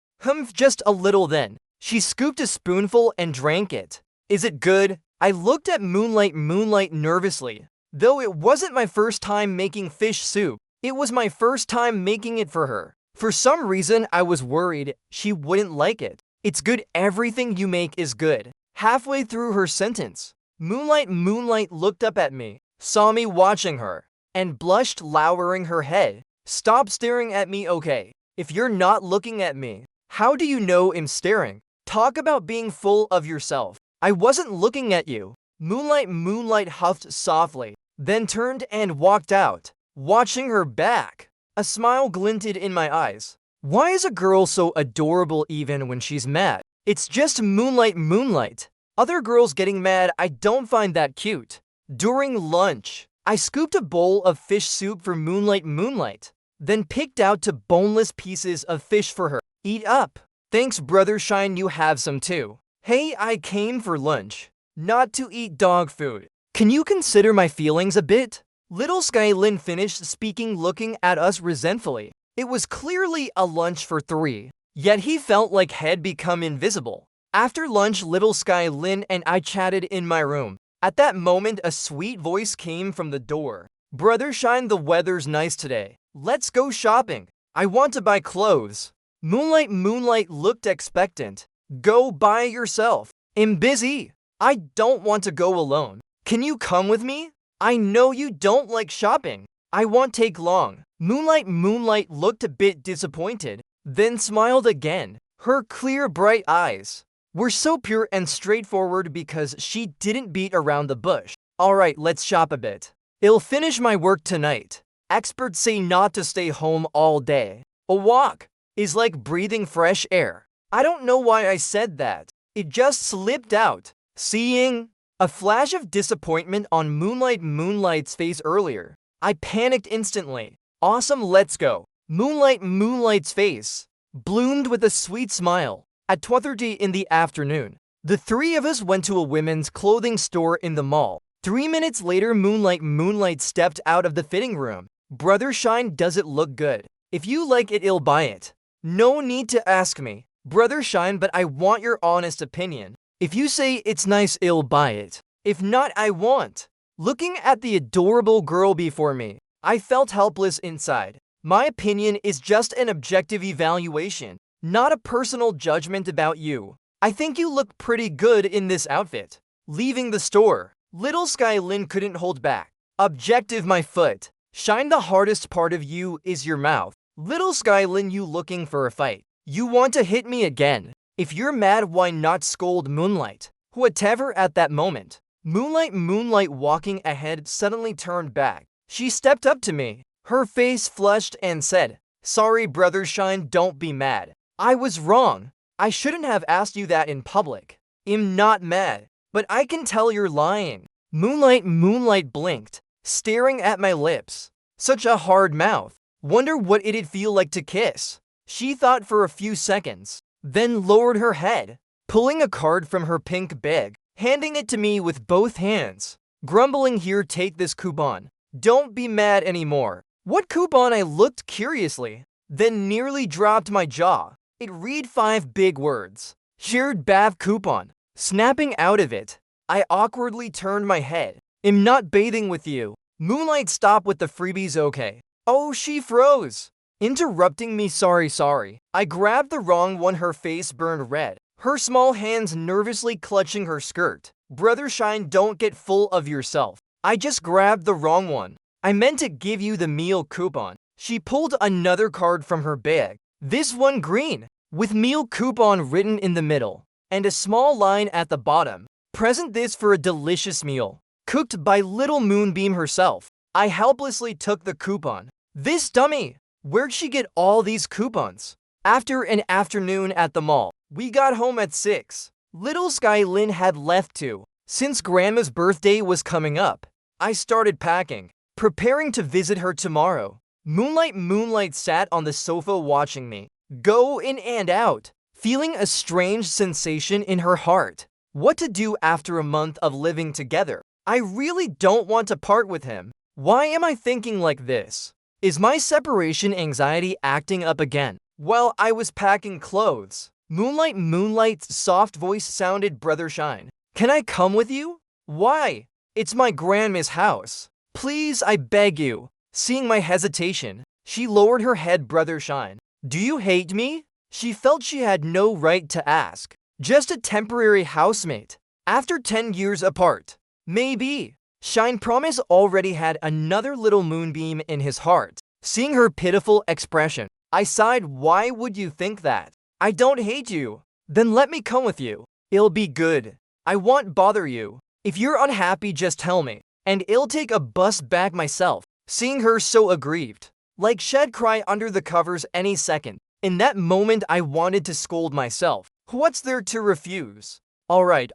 Just a little then. She scooped a spoonful and drank it. Is it good? I looked at Moonlight nervously. Though it wasn't my first time making fish soup, it was my first time making it for her. For some reason, I was worried she wouldn't like it. It's good, everything you make is good. Halfway through her sentence, Moonlight looked up at me, saw me watching her, and blushed, lowering her head. Stop staring at me, okay? If you're not looking at me, how do you know I'm staring? Talk about being full of yourself. I wasn't looking at you. Moonlight huffed softly, then turned and walked out, watching her back. A smile glinted in my eyes. Why is a girl so adorable even when she's mad? It's just Moonlight. Other girls getting mad, I don't find that cute. During lunch, I scooped a bowl of fish soup for Moonlight, then picked out two boneless pieces of fish for her. Eat up. Thanks, Brother Shine, you have some too. Hey, I came for lunch, not to eat dog food. Can you consider my feelings a bit? Little Skylin finished speaking, looking at us resentfully. It was clearly a lunch for three, yet he felt like he'd become invisible. After lunch, Little Skylin and I chatted in my room. At that moment, a sweet voice came from the door. Brother Shine, the weather's nice today. Let's go shopping. I want to buy clothes. Moonlight looked expectant. Go buy yourself. I'm busy. I don't want to go alone. Can you come with me? I know you don't like shopping. I won't take long. Moonlight looked a bit disappointed, then smiled again. Her clear, bright eyes were so pure and straightforward because she didn't beat around the bush. Alright, let's shop a bit. I'll finish my work tonight. Experts say not to stay home all day. A walk is like breathing fresh air. I don't know why I said that. It just slipped out. Seeing a flash of disappointment on Moonlight's face earlier, I panicked instantly. Awesome, let's go. Moonlight's face bloomed with a sweet smile. At 12:30 in the afternoon, the three of us went to a women's clothing store in the mall. 3 minutes later, Moonlight stepped out of the fitting room. Brother Shine, does it look good? If you like it, I'll buy it. No need to ask me, Brother Shine, but I want your honest opinion. If you say it's nice, I'll buy it. If not, I won't. Looking at the adorable girl before me, I felt helpless inside. My opinion is just an objective evaluation, not a personal judgment about you. I think you look pretty good in this outfit. Leaving the store, Little Skylin couldn't hold back. Objective, my foot. Shine, the hardest part of you is your mouth. Little Skylin, you looking for a fight. You want to hit me again. If you're mad, why not scold Moonlight? Whatever. At that moment, Moonlight walking ahead suddenly turned back. She stepped up to me, her face flushed, and said, sorry, Brother Shine, don't be mad. I was wrong. I shouldn't have asked you that in public. I'm not mad, but I can tell you're lying. Moonlight blinked, staring at my lips. Such a hard mouth. Wonder what it'd feel like to kiss. She thought for a few seconds, then lowered her head, pulling a card from her pink bag, handing it to me with both hands. Grumbling, here, take this coupon. Don't be mad anymore. What coupon? I looked curiously, then nearly dropped my jaw. It read 5 big words. Shared bath coupon. Snapping out of it, I awkwardly turned my head. I'm not bathing with you. Moonlight, stop with the freebies, okay? Oh, she froze. Interrupting me, sorry. I grabbed the wrong one, her face burned red, her small hands nervously clutching her skirt. Brother Shine, don't get full of yourself. I just grabbed the wrong one. I meant to give you the meal coupon. She pulled another card from her bag. This one green, with meal coupon written in the middle, and a small line at the bottom. Present this for a delicious meal. cooked by little Moonbeam herself. I helplessly took the coupon. This dummy! Where'd she get all these coupons? After an afternoon at the mall, we got home at 6. Little Skylin had left too. Since Grandma's birthday was coming up, I started packing, preparing to visit her tomorrow. Moonlight sat on the sofa watching me go in and out, feeling a strange sensation in her heart. What to do after a month of living together? I really don't want to part with him. Why am I thinking like this? Is my separation anxiety acting up again? While I was packing clothes, Moonlight's soft voice sounded, "Brother Shine, can I come with you?" "Why? It's my grandma's house. Please, I beg you." Seeing my hesitation, she lowered her head. "Brother Shine, do you hate me?" She felt she had no right to ask. Just a temporary housemate. After 10 years apart. Maybe. Shine Promise already had another little Moonbeam in his heart. Seeing her pitiful expression, I sighed. "Why would you think that? I don't hate you." "Then let me come with you. It'll be good. I won't bother you. If you're unhappy, just tell me, and I'll take a bus back myself." Seeing her so aggrieved, like she'd cry under the covers any second. In that moment, I wanted to scold myself. What's there to refuse? All right,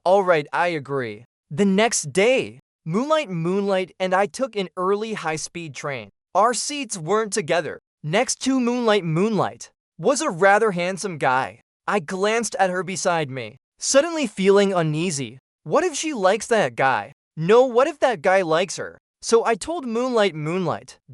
I agree. The next day, Moonlight and I took an early high-speed train. Our seats weren't together. Next to Moonlight was a rather handsome guy. I glanced at her beside me, suddenly feeling uneasy. What if she likes that guy? No, what if that guy likes her? So I told Moonlight,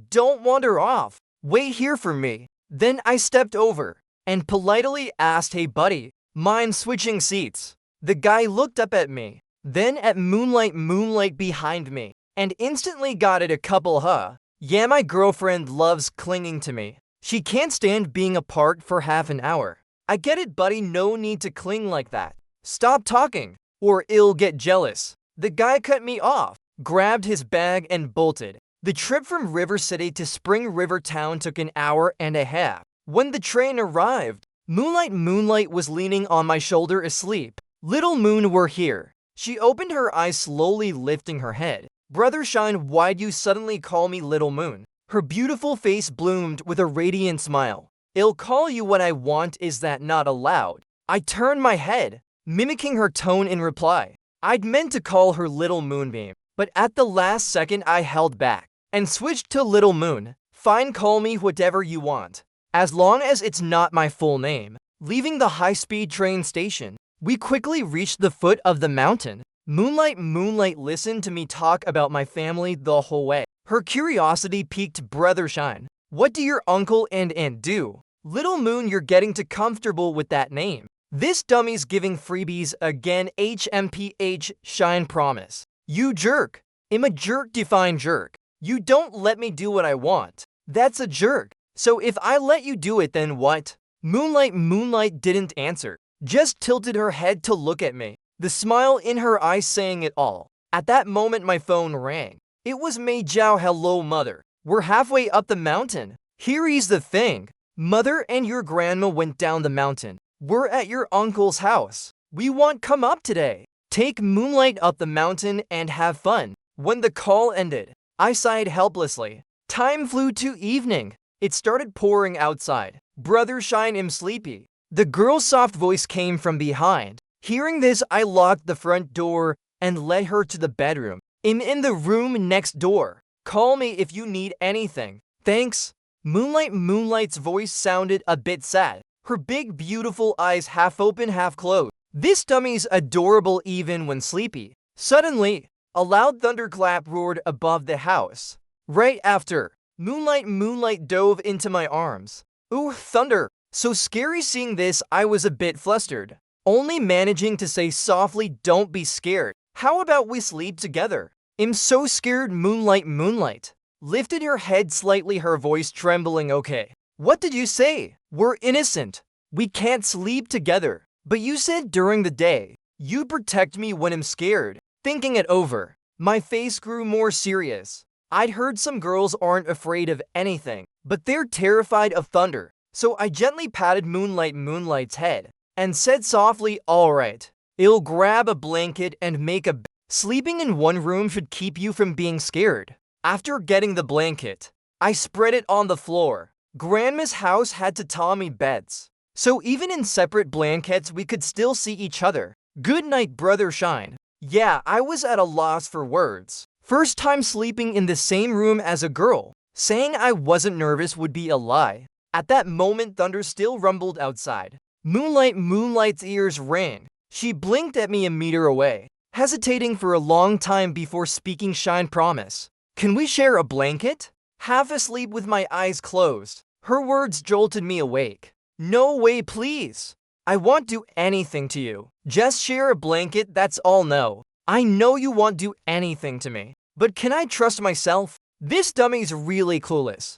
"Don't wander off. Wait here for me." Then I stepped over and politely asked, "Hey buddy, mind switching seats?" The guy looked up at me, then at Moonlight behind me, and instantly got it. A couple, huh? Yeah, my girlfriend loves clinging to me. She can't stand being apart for half an hour. I get it, buddy, no need to cling like that. Stop talking, or I'll get jealous. The guy cut me off, grabbed his bag and bolted. The trip from River City to Spring River Town took an hour and a half. When the train arrived, Moonlight was leaning on my shoulder asleep. "Little Moon, we're here." She opened her eyes, slowly lifting her head. "Brother Shine, why'd you suddenly call me Little Moon?" Her beautiful face bloomed with a radiant smile. "I'll call you what I want, is that not allowed?" I turned my head, mimicking her tone in reply. I'd meant to call her Little Moonbeam, but at the last second I held back and switched to Little Moon. "Fine, call me whatever you want, as long as it's not my full name." Leaving the high-speed train station, we quickly reached the foot of the mountain. Moonlight listened to me talk about my family the whole way. Her curiosity piqued. "Brother Shine, what do your uncle and aunt do?" "Little Moon, you're getting too comfortable with that name. This dummy's giving freebies again. HMPH, Shine Promise. You jerk." "I'm a jerk, define jerk. You don't let me do what I want. That's a jerk. So if I let you do it, then what?" Moonlight didn't answer, just tilted her head to look at me, the smile in her eyes saying it all. At that moment, my phone rang. It was Mei Jiao. "Hello, Mother. We're halfway up the mountain. Here's the thing. Mother and your grandma went down the mountain. We're at your uncle's house. We won't come up today. Take Moonlight up the mountain and have fun." When the call ended, I sighed helplessly. Time flew to evening. It started pouring outside. "Brother Shine, I'm sleepy." The girl's soft voice came from behind. Hearing this, I locked the front door and led her to the bedroom. "I'm in the room next door. Call me if you need anything. Thanks." Moonlight's voice sounded a bit sad, her big beautiful eyes half open, half closed. This dummy's adorable even when sleepy. Suddenly, a loud thunderclap roared above the house. Right after, Moonlight dove into my arms. Ooh, thunder! So scary. Seeing this, I was a bit flustered, only managing to say softly, "Don't be scared. How about we sleep together?" "I'm so scared." Moonlight lifted her head slightly, her voice trembling. "Okay. What did you say?" "We're innocent. We can't sleep together. But you said during the day, you'd protect me when I'm scared." Thinking it over, my face grew more serious. I'd heard some girls aren't afraid of anything, but they're terrified of thunder. So I gently patted Moonlight's head and said softly, "All right. I'll grab a blanket and make a Sleeping in one room should keep you from being scared. After getting the blanket, I spread it on the floor. Grandma's house had tatami beds, so even in separate blankets we could still see each other. Good night, brother Shine. Yeah, I was at a loss for words. First time sleeping in the same room as a girl. Saying I wasn't nervous would be a lie. At that moment, thunder still rumbled outside. Moonlight's ears rang. She blinked at me a meter away, hesitating for a long time before speaking. Shine, promise. Can we share a blanket? Half asleep with my eyes closed, her words jolted me awake. No way, please. I won't do anything to you. Just share a blanket, that's all. No. I know you won't do anything to me, but can I trust myself? This dummy's really clueless.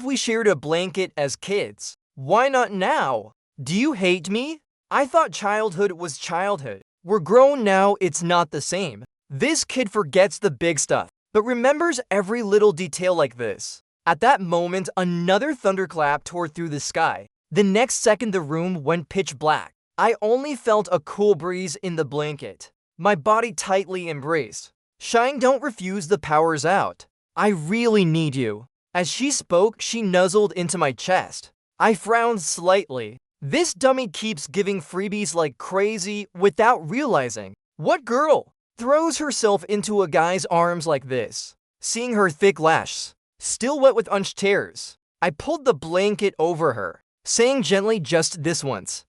We shared a blanket as kids. Why not now? Do you hate me? I thought childhood was childhood. We're grown now, it's not the same. This kid forgets the big stuff, but remembers every little detail like this. At that moment, another thunderclap tore through the sky. The next second, the room went pitch black. I only felt a cool breeze in the blanket. My body tightly embraced. Shine, don't refuse, the power's out. I really need you. As she spoke, she nuzzled into my chest. I frowned slightly. This dummy keeps giving freebies like crazy without realizing. What girl throws herself into a guy's arms like this? Seeing her thick lashes, still wet with unched tears, I pulled the blanket over her, saying gently, just this once.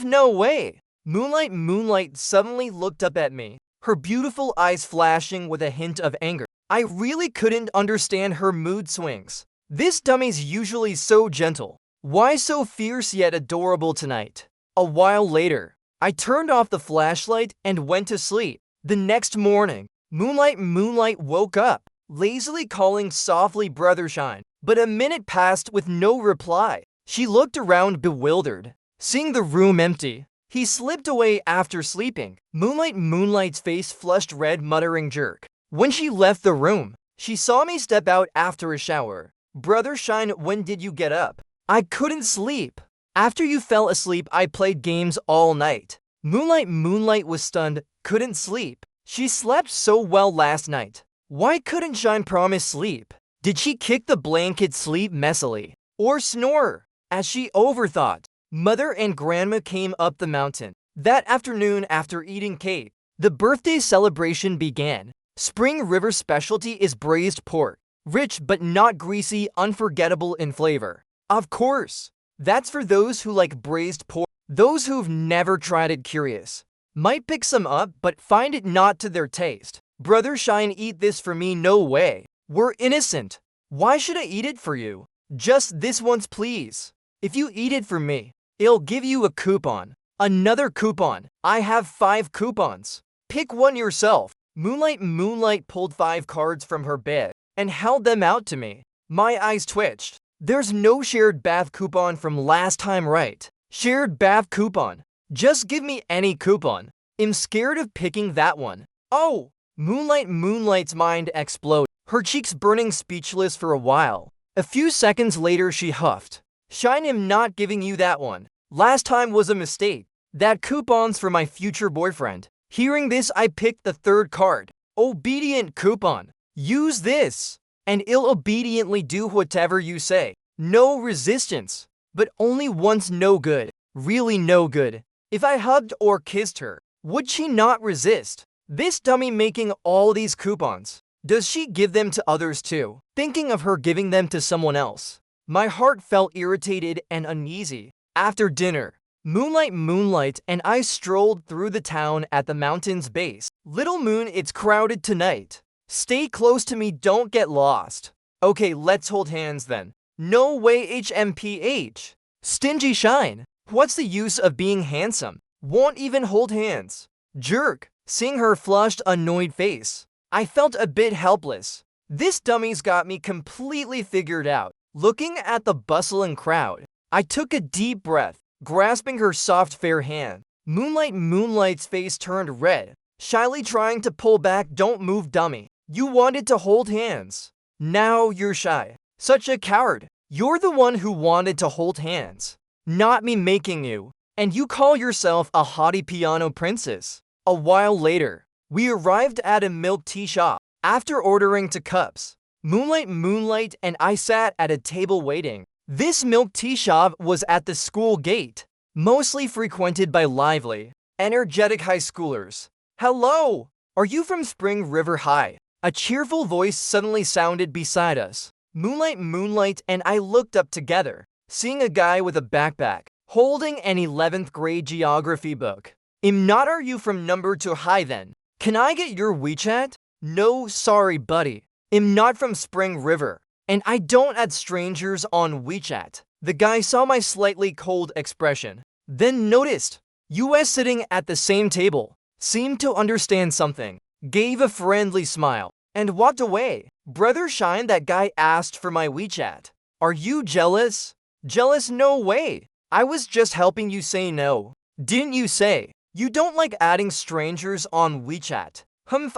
No way. Moonlight suddenly looked up at me, her beautiful eyes flashing with a hint of anger. I really couldn't understand her mood swings. This dummy's usually so gentle. Why so fierce yet adorable tonight? A while later, I turned off the flashlight and went to sleep. The next morning, Moonlight woke up, lazily calling softly, brother Shine. But a minute passed with no reply. She looked around bewildered, seeing the room empty. He slipped away after sleeping. Moonlight's face flushed red, muttering jerk. When she left the room, she saw me step out after a shower. Brother Shine, when did you get up? I couldn't sleep. After you fell asleep, I played games all night. Moonlight was stunned, couldn't sleep. She slept so well last night. Why couldn't Shine promise sleep? Did she kick the blanket, sleep messily, or snore? As she overthought, Mother and Grandma came up the mountain. That afternoon, after eating cake, the birthday celebration began. Spring River specialty is braised pork, rich but not greasy, unforgettable in flavor. Of course, that's for those who like braised pork. Those who've never tried it, curious, might pick some up but find it not to their taste. Brother Shine, eat this for me. No way. We're innocent. Why should I eat it for you? Just this once, please. If you eat it for me, it'll give you a coupon. Another coupon. I have 5 coupons. Pick one yourself. Moonlight pulled 5 cards from her bed and held them out to me. My eyes twitched. There's no shared bath coupon from last time, right? Shared bath coupon. Just give me any coupon. I'm scared of picking that one. Oh! Moonlight's mind exploded, her cheeks burning, speechless for a while. A few seconds later, she huffed. Shine, I'm not giving you that one. Last time was a mistake. That coupon's for my future boyfriend. Hearing this, I picked the 3rd card. Obedient coupon. Use this, and it'll obediently do whatever you say. No resistance. But only once. No good. Really no good. If I hugged or kissed her, would she not resist? This dummy making all these coupons. Does she give them to others too? Thinking of her giving them to someone else, my heart felt irritated and uneasy. After dinner, Moonlight and I strolled through the town at the mountain's base. Little Moon, it's crowded tonight. Stay close to me, don't get lost. Okay, let's hold hands then. No way, HMPH. Stingy Shine. What's the use of being handsome? Won't even hold hands. Jerk. Seeing her flushed, annoyed face, I felt a bit helpless. This dummy's got me completely figured out. Looking at the bustling crowd, I took a deep breath, grasping her soft, fair hand. Moonlight's face turned red, shyly trying to pull back. Don't move, dummy. You wanted to hold hands. Now you're shy. Such a coward. You're the one who wanted to hold hands, not me making you. And you call yourself a haughty piano princess. A while later, We arrived at a milk tea shop. After ordering 2 cups, Moonlight and I sat at a table waiting. This milk tea shop was at the school gate, mostly frequented by lively, energetic high schoolers. Hello! Are you from Spring River High? A cheerful voice suddenly sounded beside us. Moonlight and I looked up together, seeing a guy with a backpack, holding an 11th grade geography book. Not are you from number 2 high then? Can I get your WeChat? No, sorry buddy. Not from Spring River. And I don't add strangers on WeChat. The guy saw my slightly cold expression, then noticed US sitting at the same table, seemed to understand something, gave a friendly smile, and walked away. Brother Shine, that guy asked for my WeChat. Are you jealous? Jealous? No way. I was just helping you say no. Didn't you say you don't like adding strangers on WeChat?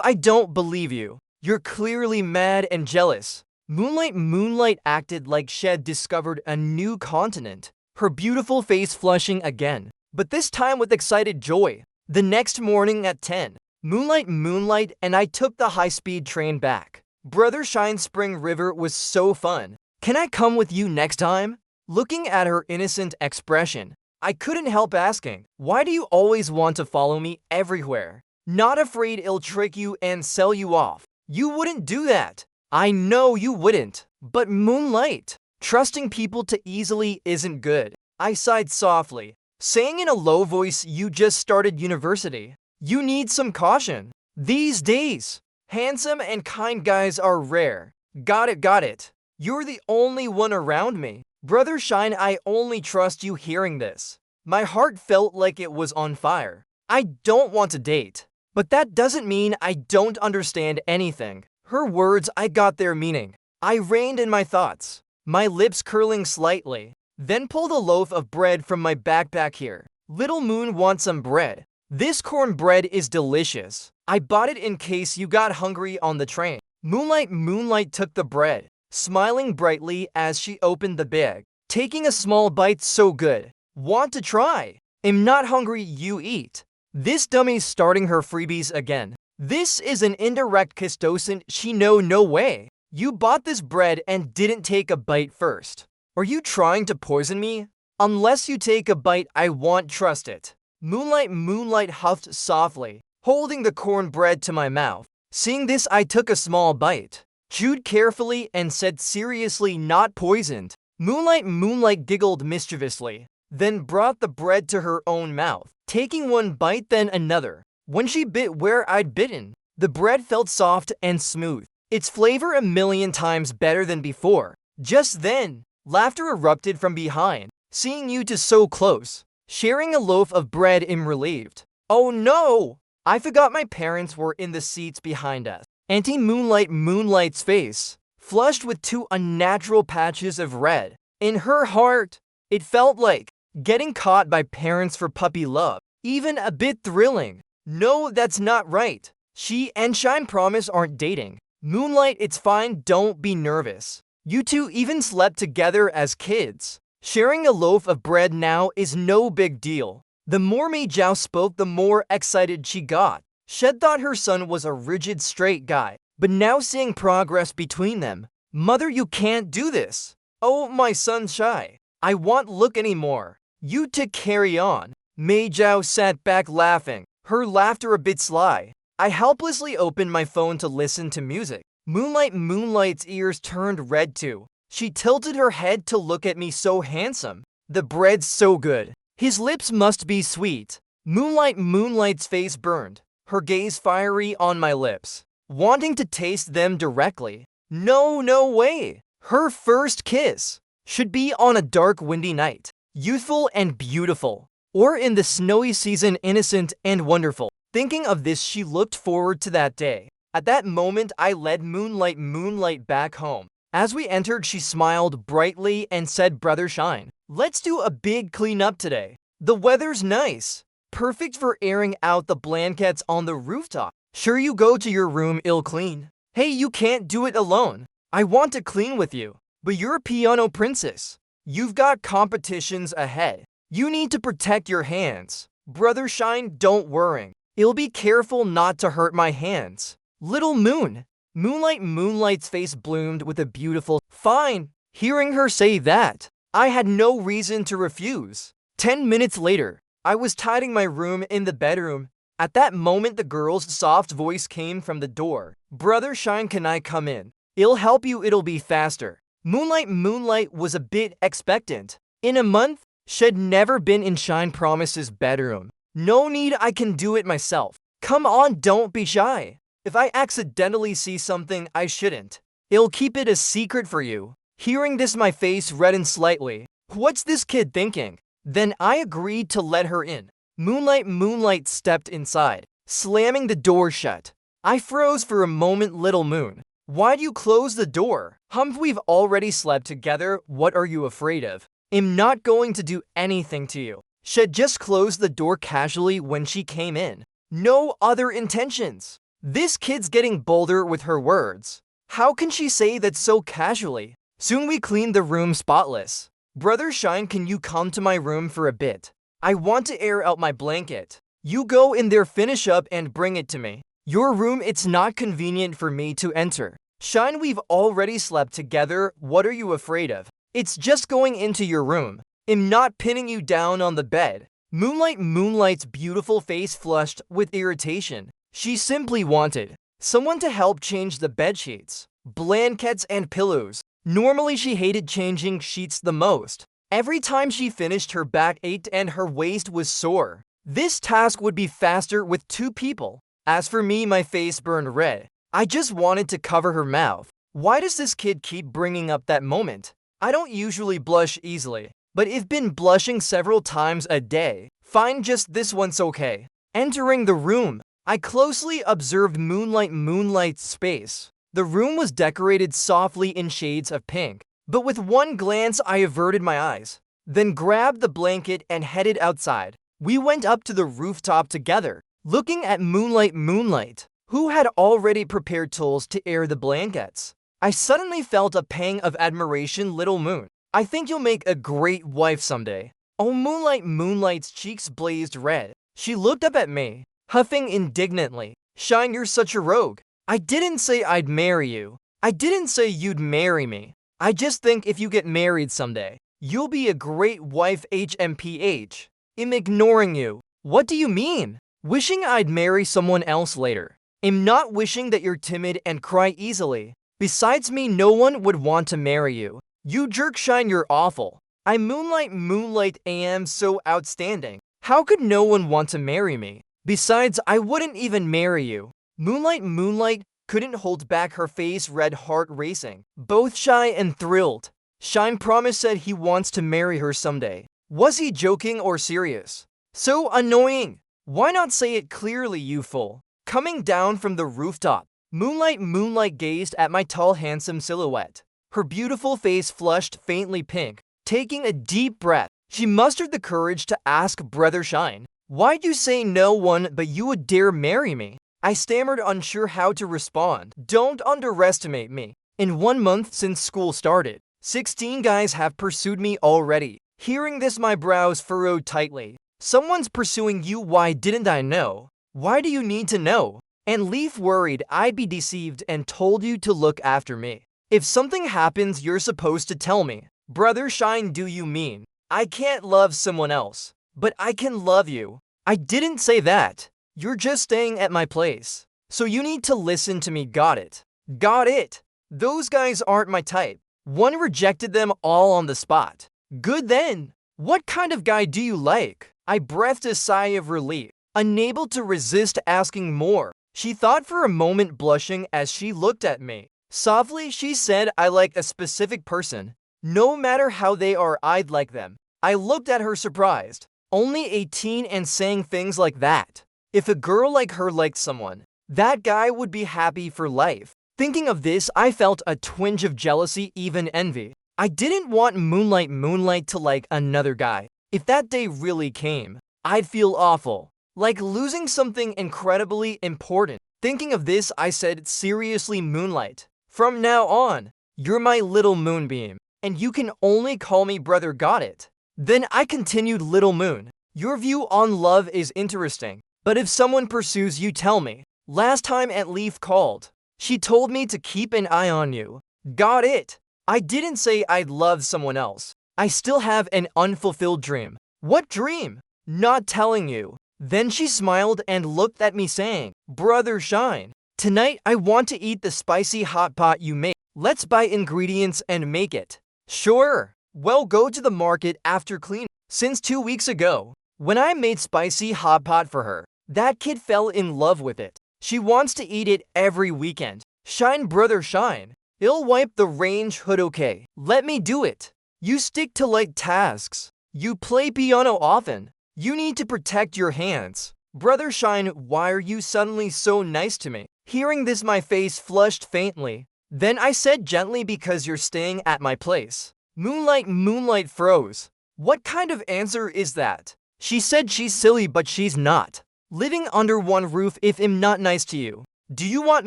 I don't believe you. You're clearly mad and jealous. Moonlight acted like she'd discovered a new continent, her beautiful face flushing again, but this time with excited joy. The next morning at 10, Moonlight and I took the high-speed train back. Brother Shine, Spring River was so fun. Can I come with you next time? Looking at her innocent expression, I couldn't help asking, why do you always want to follow me everywhere? Not afraid it'll trick you and sell you off. You wouldn't do that. I know you wouldn't. But Moonlight, trusting people too easily isn't good. I sighed softly, saying in a low voice, you just started university. You need some caution. These days, handsome and kind guys are rare. Got it. You're the only one around me. Brother Shine, I only trust you. Hearing this, my heart felt like it was on fire. I don't want to date, but that doesn't mean I don't understand anything. Her words, I got their meaning. I reined in my thoughts, my lips curling slightly, then pulled a loaf of bread from my backpack. Here, Little Moon wants some bread. This cornbread is delicious. I bought it in case you got hungry on the train. Moonlight took the bread, smiling brightly as she opened the bag, taking a small bite. So good. Want to try? Am not hungry, you eat. This dummy's starting her freebies again. This is an indirect kiss, docent. She no way. You bought this bread and didn't take a bite first. Are you trying to poison me? Unless you take a bite, I won't trust it. Moonlight huffed softly, holding the cornbread to my mouth. Seeing this, I took a small bite, chewed carefully, and said seriously, not poisoned. Moonlight giggled mischievously, then brought the bread to her own mouth, taking one bite then another. When she bit where I'd bitten, the bread felt soft and smooth, its flavor a million times better than before. Just then, laughter erupted from behind, seeing you two so close, sharing a loaf of bread. I'm relieved. Oh no! I forgot my parents were in the seats behind us. Auntie Moonlight's face flushed with 2 unnatural patches of red. In her heart, it felt like getting caught by parents for puppy love, even a bit thrilling. No, that's not right. She and Shine promise aren't dating. Moonlight, it's fine, don't be nervous. You two even slept together as kids. Sharing a loaf of bread now is no big deal. The more Mei Jiao spoke, the more excited she got. Shed thought her son was a rigid straight guy, but now seeing progress between them. Mother, you can't do this. Oh, my son's shy. I won't look anymore. You two carry on. Mei Jiao sat back laughing, her laughter a bit sly. I helplessly opened my phone to listen to music. Moonlight's ears turned red too. She tilted her head to look at me. So handsome. The bread's so good. His lips must be sweet. Moonlight's face burned, her gaze fiery on my lips, wanting to taste them directly. No way. Her first kiss should be on a dark, windy night, youthful and beautiful, or in the snowy season, innocent and wonderful. Thinking of this, she looked forward to that day. At that moment, I led Moonlight back home. As we entered, she smiled brightly and said, Brother Shine, let's do a big cleanup today. The weather's nice, perfect for airing out the blankets on the rooftop. Sure, you go to your room, I'll clean. Hey, you can't do it alone. I want to clean with you, but you're a piano princess. You've got competitions ahead. You need to protect your hands. Brother Shine, don't worry. I'll be careful not to hurt my hands. Little Moon. Moonlight's face bloomed with a beautiful, fine. Hearing her say that, I had no reason to refuse. 10 minutes later, I was tidying my room in the bedroom. At that moment, the girl's soft voice came from the door. Brother Shine, can I come in? I'll help you, it'll be faster. Moonlight was a bit expectant. In a month, she'd never been in Shine Promise's bedroom. No need, I can do it myself. Come on, don't be shy. If I accidentally see something I shouldn't, I'll keep it a secret for you. Hearing this, my face reddened slightly. What's this kid thinking? Then I agreed to let her in. Moonlight stepped inside, slamming the door shut. I froze for a moment. Little Moon, why'd you close the door? We've already slept together, what are you afraid of? I'm not going to do anything to you. She'd just closed the door casually when she came in. No other intentions. This kid's getting bolder with her words. How can she say that so casually? Soon we cleaned the room spotless. Brother Shine, can you come to my room for a bit? I want to air out my blanket. You go in there, finish up, and bring it to me. Your room, it's not convenient for me to enter. Shine, we've already slept together, what are you afraid of? It's just going into your room. I'm not pinning you down on the bed. Moonlight's beautiful face flushed with irritation. She simply wanted someone to help change the bedsheets, blankets, and pillows. Normally, she hated changing sheets the most. Every time she finished, her back ached and her waist was sore. This task would be faster with 2 people. As for me, my face burned red. I just wanted to cover her mouth. Why does this kid keep bringing up that moment? I don't usually blush easily, but I've been blushing several times a day. Fine, just this once, okay? Entering the room, I closely observed Moonlight's space. The room was decorated softly in shades of pink, but with one glance I averted my eyes, then grabbed the blanket and headed outside. We went up to the rooftop together, looking at Moonlight, who had already prepared tools to air the blankets. I suddenly felt a pang of admiration. Little Moon, I think you'll make a great wife someday. Oh, Moonlight's cheeks blazed red. She looked up at me, huffing indignantly. Shine, you're such a rogue. I didn't say I'd marry you. I didn't say you'd marry me. I just think if you get married someday, you'll be a great wife. HMPH. I'm ignoring you. What do you mean? Wishing I'd marry someone else later. I'm not wishing that you're timid and cry easily. Besides me, no one would want to marry you. You jerk. Shine, you're awful. I Moonlight am so outstanding. How could no one want to marry me? Besides, I wouldn't even marry you. Moonlight couldn't hold back, her face red, heart racing, both shy and thrilled. Shine Promise said he wants to marry her someday. Was he joking or serious? So annoying. Why not say it clearly, you fool? Coming down from the rooftop, Moonlight gazed at my tall, handsome silhouette. Her beautiful face flushed faintly pink. Taking a deep breath, she mustered the courage to ask Brother Shine, why'd you say no one but you would dare marry me? I stammered, unsure how to respond. Don't underestimate me. In 1 month since school started, 16 guys have pursued me already. Hearing this, my brows furrowed tightly. Someone's pursuing you, why didn't I know? Why do you need to know? And Leaf worried I'd be deceived and told you to look after me. If something happens, you're supposed to tell me. Brother Shine, do you mean I can't love someone else, but I can love you? I didn't say that. You're just staying at my place. So you need to listen to me, got it? Got it. Those guys aren't my type. One rejected them all on the spot. Good then. What kind of guy do you like? I breathed a sigh of relief, unable to resist asking more. She thought for a moment, blushing as she looked at me. Softly, she said, I like a specific person. No matter how they are, I'd like them. I looked at her surprised. Only 18 and saying things like that. If a girl like her liked someone, that guy would be happy for life. Thinking of this, I felt a twinge of jealousy, even envy. I didn't want Moonlight to like another guy. If that day really came, I'd feel awful, like losing something incredibly important. Thinking of this, I said, seriously, Moonlight, from now on, you're my little moonbeam, and you can only call me brother, got it? Then I continued, Little Moon, your view on love is interesting. But if someone pursues you, tell me. Last time Aunt Leaf called, she told me to keep an eye on you. Got it. I didn't say I'd love someone else. I still have an unfulfilled dream. What dream? Not telling you. Then she smiled and looked at me saying, Brother Shine, tonight I want to eat the spicy hot pot you made. Let's buy ingredients and make it. Sure. Well, go to the market after cleaning. Since 2 weeks ago, when I made spicy hot pot for her, that kid fell in love with it. She wants to eat it every weekend. Shine, brother, shine. I'll wipe the range hood, okay? Let me do it. You stick to light tasks. You play piano often. You need to protect your hands. Brother Shine, why are you suddenly so nice to me? Hearing this, my face flushed faintly. Then I said gently, because you're staying at my place. Moonlight froze. What kind of answer is that? She said she's silly, but she's not. Living under one roof if I'm not nice to you. Do you want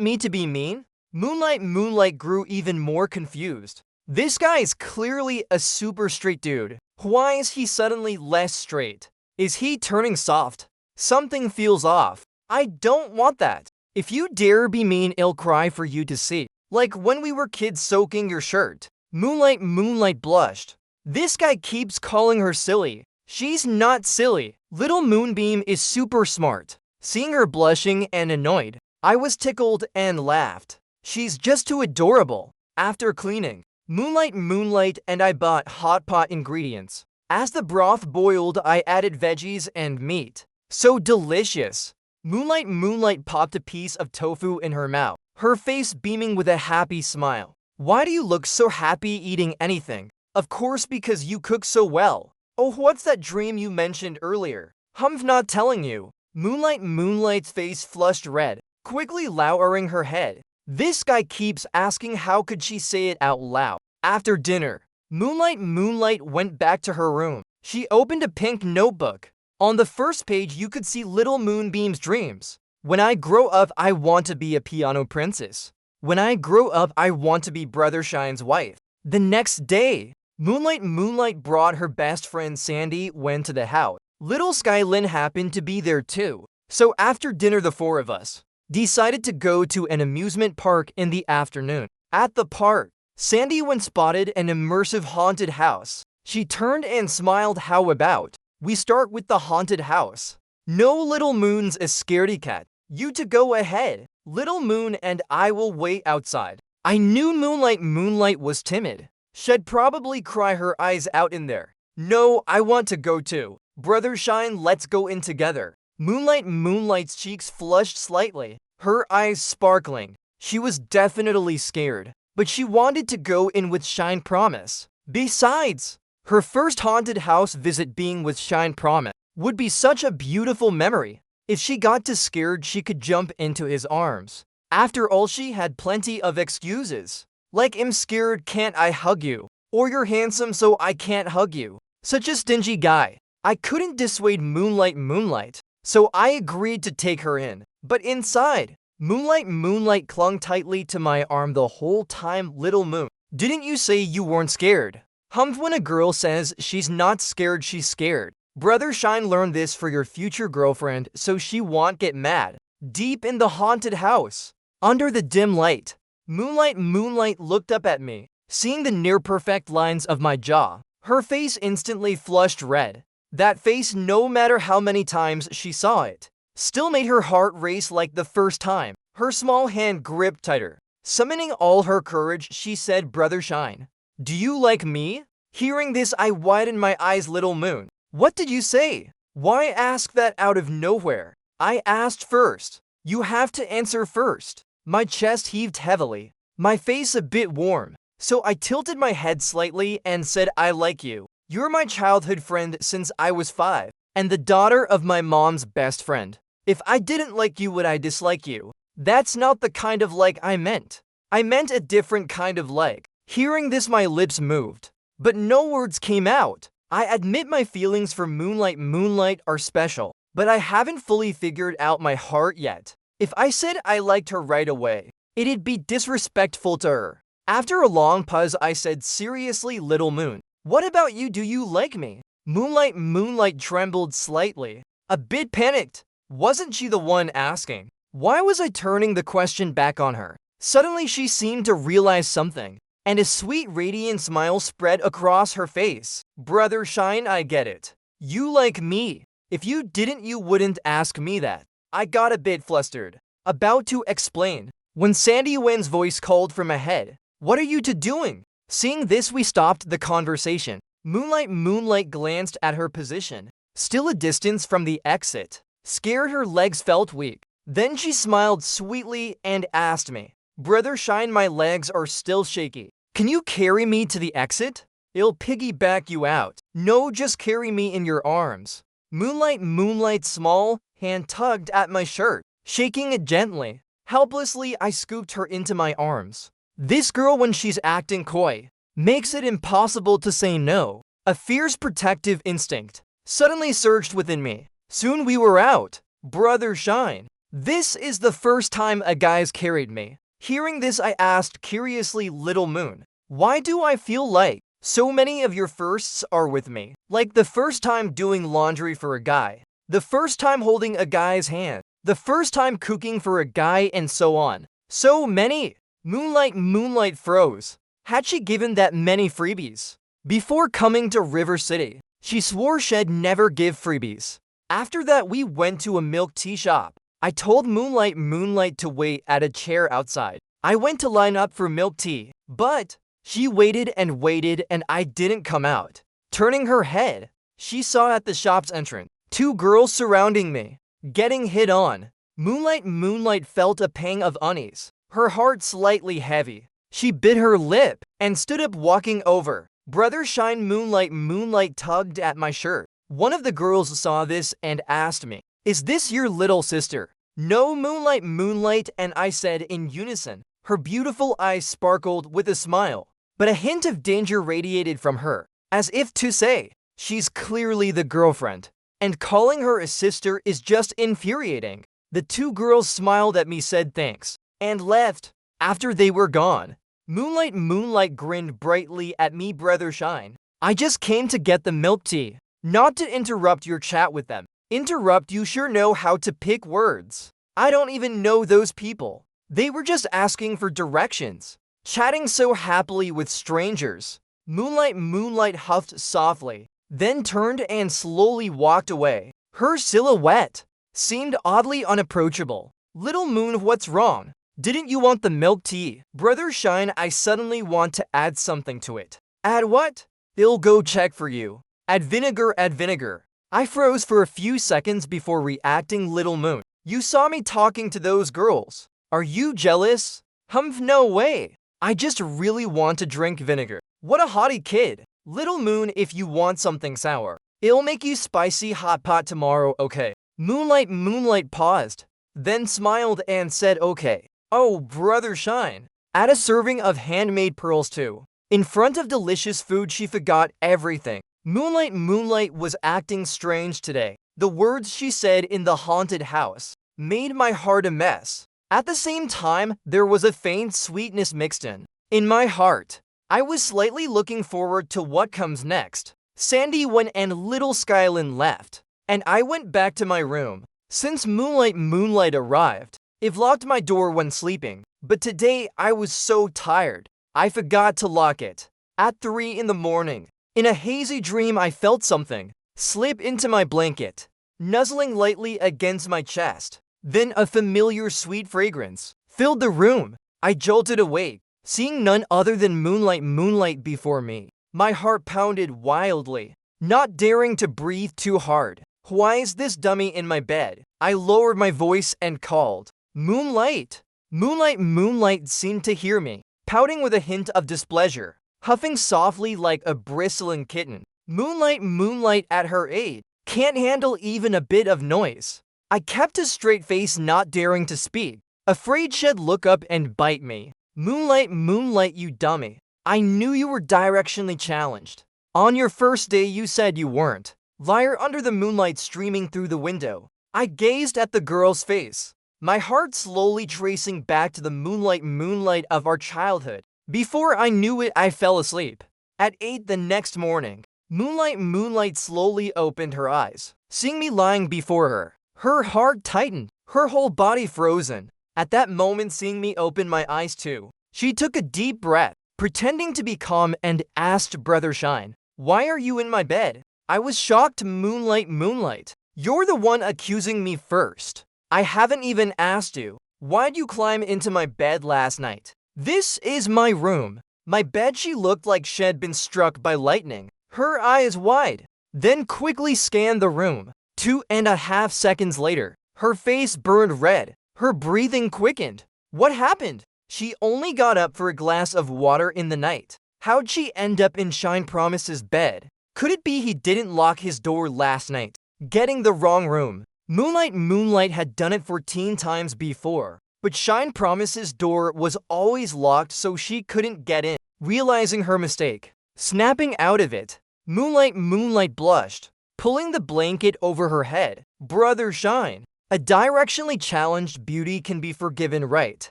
me to be mean? Moonlight grew even more confused. This guy is clearly a super straight dude. Why is he suddenly less straight? Is he turning soft? Something feels off. I don't want that. If you dare be mean, I'll cry for you to see. Like when we were kids soaking your shirt. Moonlight blushed. This guy keeps calling her silly. She's not silly. Little Moonbeam is super smart. Seeing her blushing and annoyed, I was tickled and laughed. She's just too adorable. After cleaning, Moonlight and I bought hot pot ingredients. As the broth boiled, I added veggies and meat. So delicious. Moonlight popped a piece of tofu in her mouth, her face beaming with a happy smile. Why do you look so happy eating anything? Of course, because you cook so well. Oh, what's that dream you mentioned earlier? Not telling you. Moonlight's face flushed red, quickly lowering her head. This guy keeps asking how could she say it out loud. After dinner, Moonlight went back to her room. She opened a pink notebook. On the first page, you could see Little Moonbeam's dreams. When I grow up, I want to be a piano princess. When I grow up, I want to be Brother Shine's wife. The next day, Moonlight brought her best friend Sandy went to the house. Little Skylin happened to be there too. So after dinner, the four of us decided to go to an amusement park in the afternoon. At the park, Sandy spotted an immersive haunted house. She turned and smiled. How about we start with the haunted house? No, Little Moon's a scaredy cat. You to go ahead. Little Moon and I will wait outside. I knew Moonlight was timid. She'd probably cry her eyes out in there. No, I want to go too. Brother Shine, let's go in together. Moonlight's cheeks flushed slightly, her eyes sparkling. She was definitely scared, but she wanted to go in with Shine Promise. Besides, her first haunted house visit being with Shine Promise would be such a beautiful memory. If she got too scared, she could jump into his arms. After all, she had plenty of excuses. Like, I'm scared, can't I hug you? Or you're handsome, so I can't hug you. Such a stingy guy. I couldn't dissuade Moonlight, so I agreed to take her in. But inside, Moonlight clung tightly to my arm the whole time. Little Moon, didn't you say you weren't scared? When a girl says she's not scared, she's scared. Brother Shine learned this for your future girlfriend, so she won't get mad. Deep in the haunted house, under the dim light, Moonlight looked up at me. Seeing the near-perfect lines of my jaw, her face instantly flushed red. That face, no matter how many times she saw it, still made her heart race like the first time. Her small hand gripped tighter. Summoning all her courage, she said, Brother Shine, do you like me? Hearing this, I widened my eyes. Little Moon, what did you say? Why ask that out of nowhere? I asked first. You have to answer first. My chest heaved heavily, my face a bit warm, so I tilted my head slightly and said, I like you. You're my childhood friend since I was 5, and the daughter of my mom's best friend. If I didn't like you, would I dislike you? That's not the kind of like I meant. I meant a different kind of like. Hearing this, my lips moved, but no words came out. I admit my feelings for Moonlight are special, but I haven't fully figured out my heart yet. If I said I liked her right away, it'd be disrespectful to her. After a long pause, I said, seriously, Little Moon, what about you? Do you like me? Moonlight trembled slightly, a bit panicked. Wasn't she the one asking? Why was I turning the question back on her? Suddenly she seemed to realize something, and a sweet radiant smile spread across her face. Brother Shine, I get it. You like me. If you didn't, you wouldn't ask me that. I got a bit flustered, about to explain, when Sandy Wen's voice called from ahead. What are you two doing? Seeing this, we stopped the conversation. Moonlight glanced at her position, still a distance from the exit. Scared, her legs felt weak. Then she smiled sweetly and asked me, Brother Shine, my legs are still shaky. Can you carry me to the exit? I'll piggyback you out. No, just carry me in your arms. Moonlight's small hand tugged at my shirt, shaking it gently. Helplessly, I scooped her into my arms. This girl, when she's acting coy, makes it impossible to say no. A fierce protective instinct suddenly surged within me. Soon we were out. Brother Shine, this is the first time a guy's carried me. Hearing this, I asked curiously, Little Moon, why do I feel like so many of your firsts are with me? Like the first time doing laundry for a guy, the first time holding a guy's hand, the first time cooking for a guy, and so on. So many. Moonlight froze. Had she given that many freebies? Before coming to River City, she swore she'd never give freebies. After that, we went to a milk tea shop. I told Moonlight to wait at a chair outside. I went to line up for milk tea, but she waited and I didn't come out. Turning her head, she saw at the shop's entrance 2 girls surrounding me, getting hit on. Moonlight felt a pang of unease, her heart slightly heavy. She bit her lip and stood up, walking over. Brother Shine, Moonlight tugged at my shirt. One of the girls saw this and asked me, Is this your little sister? No, Moonlight, and I said in unison. Her beautiful eyes sparkled with a smile, but a hint of danger radiated from her, as if to say, she's clearly the girlfriend, and calling her a sister is just infuriating. The 2 girls smiled at me, said thanks, and left. After they were gone, Moonlight grinned brightly at me. Brother Shine, I just came to get the milk tea, not to interrupt your chat with them. Interrupt? You sure know how to pick words. I don't even know those people. They were just asking for directions, chatting so happily with strangers. Moonlight huffed softly, then turned and slowly walked away. Her silhouette seemed oddly unapproachable. Little Moon, what's wrong? Didn't you want the milk tea? Brother Shine, I suddenly want to add something to it. Add what? They'll go check for you. Add vinegar. I froze for a few seconds before reacting. Little Moon, you saw me talking to those girls. Are you jealous? No way. I just really want to drink vinegar. What a haughty kid. Little Moon, if you want something sour, it'll make you spicy hot pot tomorrow, okay? Moonlight paused, then smiled and said okay. Oh, Brother Shine, add a serving of handmade pearls too. In front of delicious food, she forgot everything. Moonlight was acting strange today. The words she said in the haunted house made my heart a mess. At the same time, there was a faint sweetness mixed in. In my heart, I was slightly looking forward to what comes next. Sandy went and little Skylin left, and I went back to my room. Since Moonlight arrived, I've locked my door when sleeping, but today I was so tired, I forgot to lock it. At 3 in the morning, in a hazy dream, I felt something slip into my blanket, nuzzling lightly against my chest. Then a familiar sweet fragrance filled the room. I jolted awake, seeing none other than Moonlight before me. My heart pounded wildly, not daring to breathe too hard. Why is this dummy in my bed? I lowered my voice and called, Moonlight! Moonlight seemed to hear me, pouting with a hint of displeasure, huffing softly like a bristling kitten. Moonlight at her age can't handle even a bit of noise. I kept a straight face, not daring to speak, afraid she'd look up and bite me. Moonlight, you dummy. I knew you were directionally challenged. On your first day you said you weren't. Liar. Under the moonlight streaming through the window, I gazed at the girl's face, my heart slowly tracing back to the moonlight of our childhood. Before I knew it, I fell asleep. At 8 the next morning, Moonlight slowly opened her eyes, seeing me lying before her. Her heart tightened, her whole body frozen. At that moment, seeing me open my eyes too, she took a deep breath, pretending to be calm, and asked Brother Shine, "Why are you in my bed?" I was shocked. Moonlight. You're the one accusing me first. I haven't even asked you. Why'd you climb into my bed last night? This is my room. My bed. She looked like she'd been struck by lightning, her eyes wide, then quickly scanned the room. 2.5 seconds later, her face burned red, her breathing quickened. What happened? She only got up for a glass of water in the night. How'd she end up in Shine Promise's bed? Could it be he didn't lock his door last night, getting the wrong room? Moonlight had done it 14 times before, but Shine Promise's door was always locked, so she couldn't get in. Realizing her mistake, snapping out of it, Moonlight blushed, pulling the blanket over her head. Brother Shine, a directionally challenged beauty can be forgiven, right?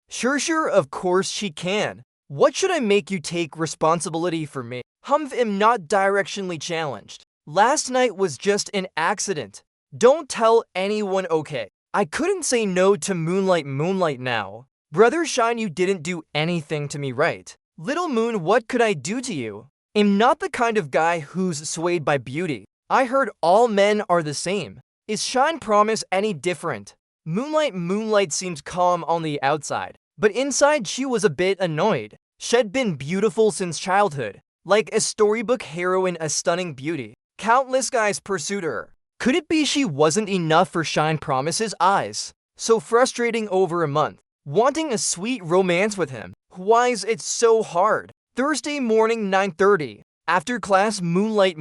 Sure, of course she can. What should I make you take responsibility for me? Am not directionally challenged. Last night was just an accident. Don't tell anyone, okay? I couldn't say no to Moonlight now. Brother Shine, you didn't do anything to me, right? Little Moon, what could I do to you? I'm not the kind of guy who's swayed by beauty. I heard all men are the same. Is Shine Promise any different? Moonlight seemed calm on the outside, but inside she was a bit annoyed. She'd been beautiful since childhood, like a storybook heroine, a stunning beauty. Countless guys pursued her. Could it be she wasn't enough for Shine Promise's eyes? So frustrating over a month, wanting a sweet romance with him. Why's it so hard? Thursday morning, 9:30. After class, Moonlight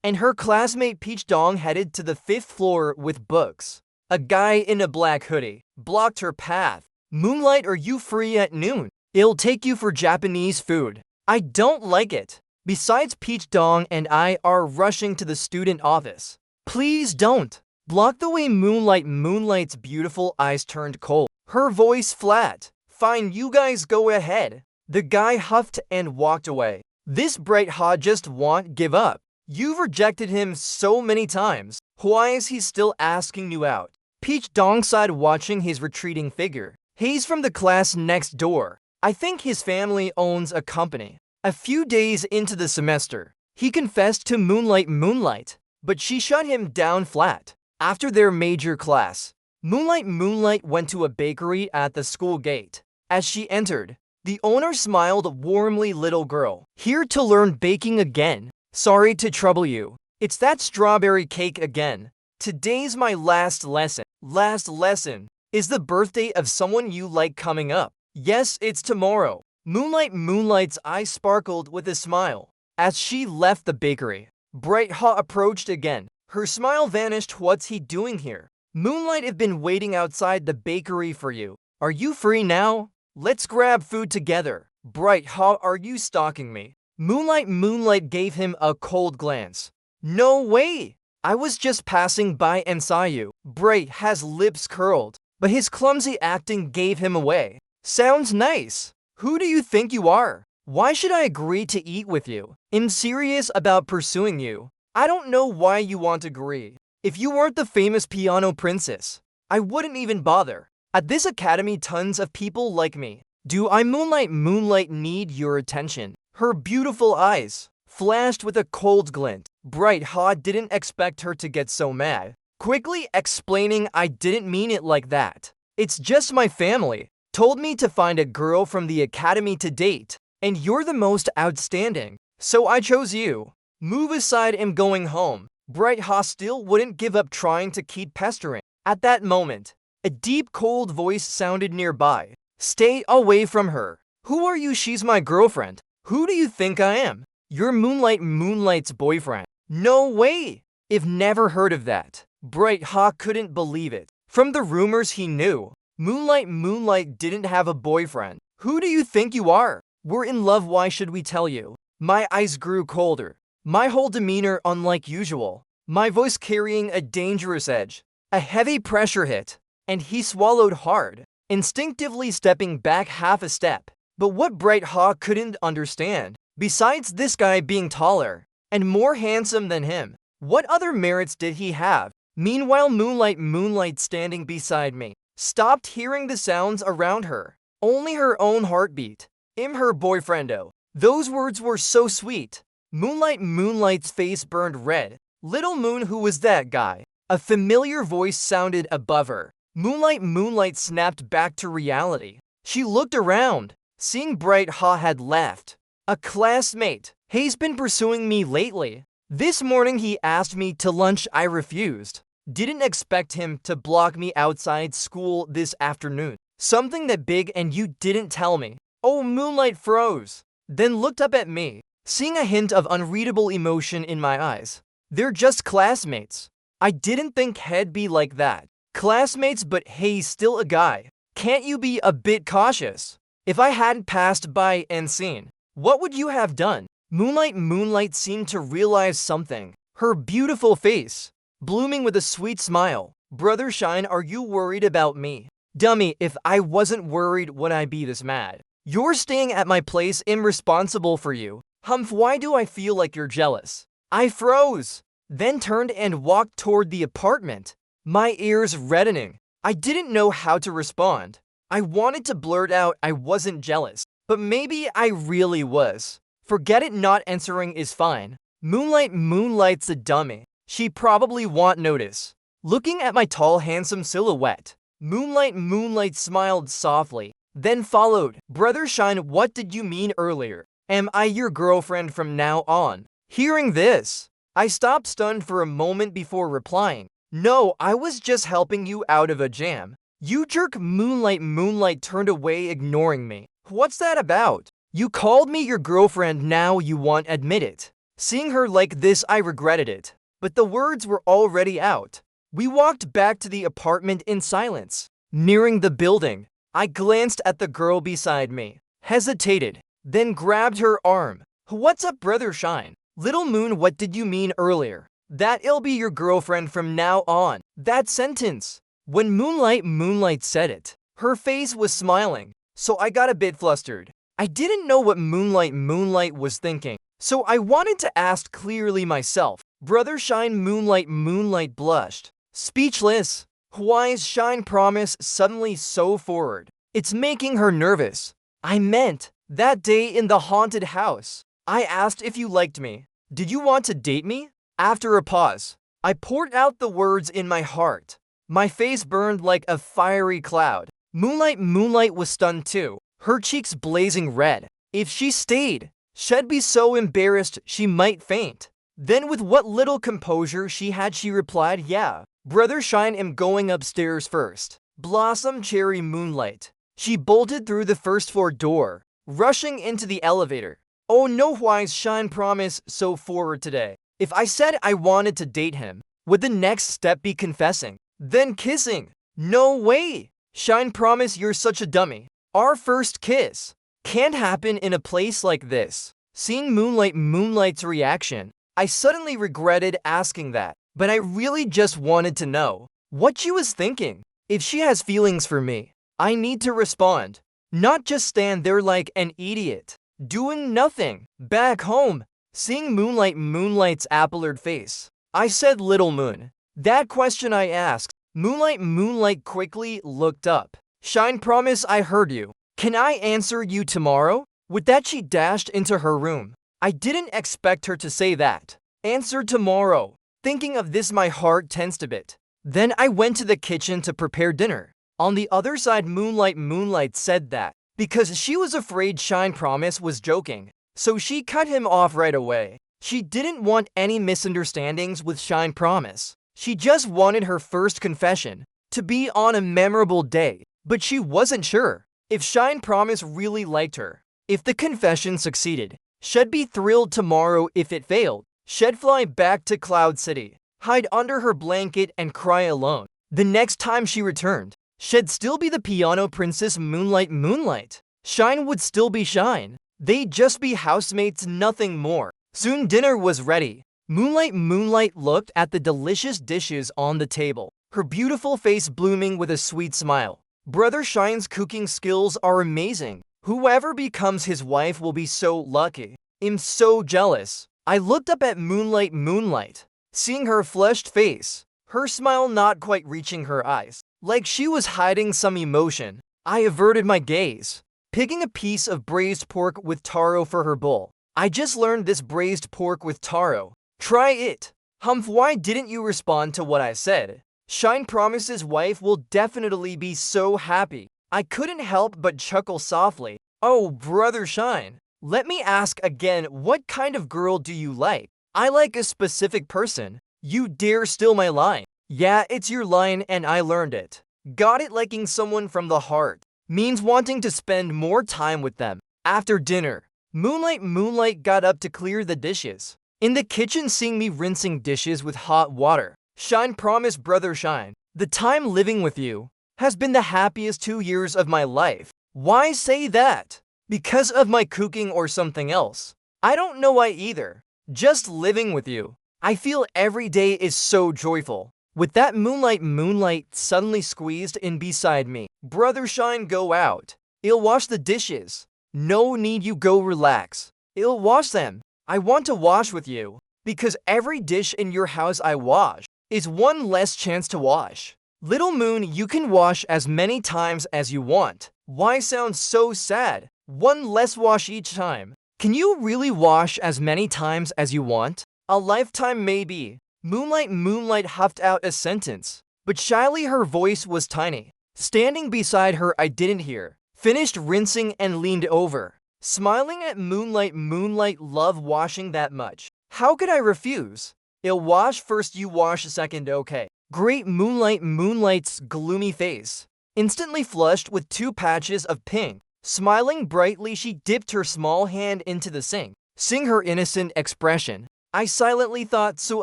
and her classmate Peach Dong headed to the 5th floor with books. A guy in a black hoodie blocked her path. Moonlight, are you free at noon? It'll take you for Japanese food. I don't like it. Besides, Peach Dong and I are rushing to the student office. Please don't. Block the way. Moonlight's beautiful eyes turned cold, her voice flat. Fine, you guys go ahead. The guy huffed and walked away. This bright hot just won't give up. You've rejected him so many times. Why is he still asking you out? Peach Dong sighed, watching his retreating figure. He's from the class next door. I think his family owns a company. A few days into the semester, he confessed to Moonlight, but she shut him down flat. After their major class, Moonlight went to a bakery at the school gate. As she entered, the owner smiled warmly. Little girl, here to learn baking again? Sorry to trouble you. It's that strawberry cake again. Today's my last lesson. Last lesson. Is the birthday of someone you like coming up? Yes, it's tomorrow. Moonlight's eyes sparkled with a smile. As she left the bakery, Bright Hot approached again. Her smile vanished. What's he doing here? Moonlight, have been waiting outside the bakery for you. Are you free now? Let's grab food together. Bright Hot, are you stalking me? Moonlight gave him a cold glance. No way! I was just passing by and saw you. Bright has lips curled, but his clumsy acting gave him away. Sounds nice. Who do you think you are? Why should I agree to eat with you? I'm serious about pursuing you. I don't know why you want to agree. If you weren't the famous piano princess, I wouldn't even bother. At this academy, tons of people like me. Do I? Moonlight need your attention. Her beautiful eyes flashed with a cold glint. Bright Hot didn't expect her to get so mad, quickly explaining, I didn't mean it like that. It's just my family told me to find a girl from the academy to date, and you're the most outstanding, so I chose you. Move aside, I'm going home. Bright Hot still wouldn't give up, trying to keep pestering. At that moment, a deep cold voice sounded nearby. Stay away from her. Who are you? She's my girlfriend. Who do you think I am? You're Moonlight's boyfriend. No way! I've never heard of that. Bright Hot couldn't believe it. From the rumors he knew, Moonlight didn't have a boyfriend. Who do you think you are? We're in love. Why should we tell you? My eyes grew colder, my whole demeanor unlike usual, my voice carrying a dangerous edge. A heavy pressure hit, and he swallowed hard, instinctively stepping back half a step. But what Bright Hot couldn't understand, besides this guy being taller and more handsome than him, what other merits did he have? Meanwhile, Moonlight standing beside me, stopped hearing the sounds around her. Only her own heartbeat. "I'm her boyfriendo." Those words were so sweet. Moonlight's face burned red. "Little Moon, who was that guy?" A familiar voice sounded above her. Moonlight snapped back to reality. She looked around, seeing Bright Ha had left. "A classmate. He's been pursuing me lately. This morning he asked me to lunch. I refused. Didn't expect him to block me outside school this afternoon. Something that big and you didn't tell me." Oh, Moonlight froze, then looked up at me, seeing a hint of unreadable emotion in my eyes. "They're just classmates. I didn't think he'd be like that. Classmates, but he's still a guy. Can't you be a bit cautious?" "If I hadn't passed by and seen, what would you have done?" Moonlight seemed to realize something. Her beautiful face blooming with a sweet smile. "Brother Shine, are you worried about me?" "Dummy, if I wasn't worried, would I be this mad? You're staying at my place. I'm responsible for you. Humph, why do I feel like you're jealous?" I froze, then turned and walked toward the apartment, my ears reddening. I didn't know how to respond. I wanted to blurt out I wasn't jealous, but maybe I really was. Forget it, not answering is fine. Moonlight's a dummy. She probably won't notice. Looking at my tall, handsome silhouette, Moonlight smiled softly, then followed. "Brother Shine, what did you mean earlier? Am I your girlfriend from now on?" Hearing this, I stopped stunned for a moment before replying. "No, I was just helping you out of a jam." "You jerk." Moonlight turned away, ignoring me. "What's that about? You called me your girlfriend, now you won't admit it." Seeing her like this, I regretted it, but the words were already out. We walked back to the apartment in silence. Nearing the building, I glanced at the girl beside me, hesitated, then grabbed her arm. "What's up, Brother Shine?" "Little Moon, what did you mean earlier? That I'll be your girlfriend from now on." That sentence. When Moonlight said it, her face was smiling, so I got a bit flustered. I didn't know what Moonlight was thinking, so I wanted to ask clearly myself. "Brother Shine." Moonlight blushed, speechless. Why is Shine Promise suddenly so forward? It's making her nervous. "I meant, that day in the haunted house, I asked if you liked me. Did you want to date me?" After a pause, I poured out the words in my heart. My face burned like a fiery cloud. Moonlight was stunned too, her cheeks blazing red. If she stayed, she'd be so embarrassed she might faint. Then with what little composure she had, she replied, "Yeah, Brother Shine, am going upstairs first." Blossom cherry Moonlight. She bolted through the first floor door, rushing into the elevator. Oh no, why is Shine Promise so forward today? If I said I wanted to date him, would the next step be confessing, then kissing? No way! Shine Promise, you're such a dummy. Our first kiss can't happen in a place like this. Seeing Moonlight's reaction, I suddenly regretted asking that, but I really just wanted to know what she was thinking. If she has feelings for me, I need to respond, not just stand there like an idiot, doing nothing. Back home, seeing Moonlight's apple-eared face, I said, "Little Moon." That question I asked. Moonlight quickly looked up. "Shine Promise, I heard you. Can I answer you tomorrow?" With that, she dashed into her room. I didn't expect her to say that. Answer tomorrow. Thinking of this, my heart tensed a bit. Then I went to the kitchen to prepare dinner. On the other side, Moonlight said that because she was afraid Shine Promise was joking, so she cut him off right away. She didn't want any misunderstandings with Shine Promise. She just wanted her first confession to be on a memorable day, but she wasn't sure if Shine Promise really liked her. If the confession succeeded, she'd be thrilled tomorrow. If it failed, she'd fly back to Cloud City, hide under her blanket and cry alone. The next time she returned, she'd still be the piano princess Moonlight. Shine would still be Shine. They'd just be housemates, nothing more. Soon dinner was ready. Moonlight looked at the delicious dishes on the table, her beautiful face blooming with a sweet smile. Brother Shine's cooking skills are amazing. Whoever becomes his wife will be so lucky. I'm so jealous. I looked up at Moonlight, seeing her flushed face, her smile not quite reaching her eyes, like she was hiding some emotion. I averted my gaze, picking a piece of braised pork with taro for her bowl. I just learned this braised pork with taro. Try it. Humph, why didn't you respond to what I said? Shine promises wife will definitely be so happy. I couldn't help but chuckle softly. Oh, brother Shine. Let me ask again, what kind of girl do you like? I like a specific person. You dare steal my line. Yeah, it's your line and I learned it. Got it, liking someone from the heart means wanting to spend more time with them. After dinner, Moonlight got up to clear the dishes. In the kitchen, seeing me rinsing dishes with hot water, Shine promised brother Shine, the time living with you has been the happiest 2 years of my life. Why say that? Because of my cooking or something else? I don't know why either. Just living with you. I feel every day is so joyful. With that, Moonlight suddenly squeezed in beside me. Brother Shine, go out. I'll wash the dishes. No need, you go relax. I'll wash them. I want to wash with you. Because every dish in your house I wash is one less chance to wash. Little Moon, you can wash as many times as you want. Why sound so sad? One less wash each time. Can you really wash as many times as you want? A lifetime maybe. Moonlight huffed out a sentence, but shyly her voice was tiny. Standing beside her, I didn't hear. Finished rinsing and leaned over, smiling at Moonlight love washing that much. How could I refuse? I'll wash first, you wash second, okay. Great. Moonlight's gloomy face instantly flushed with 2 patches of pink. Smiling brightly, she dipped her small hand into the sink, seeing her innocent expression. I silently thought, so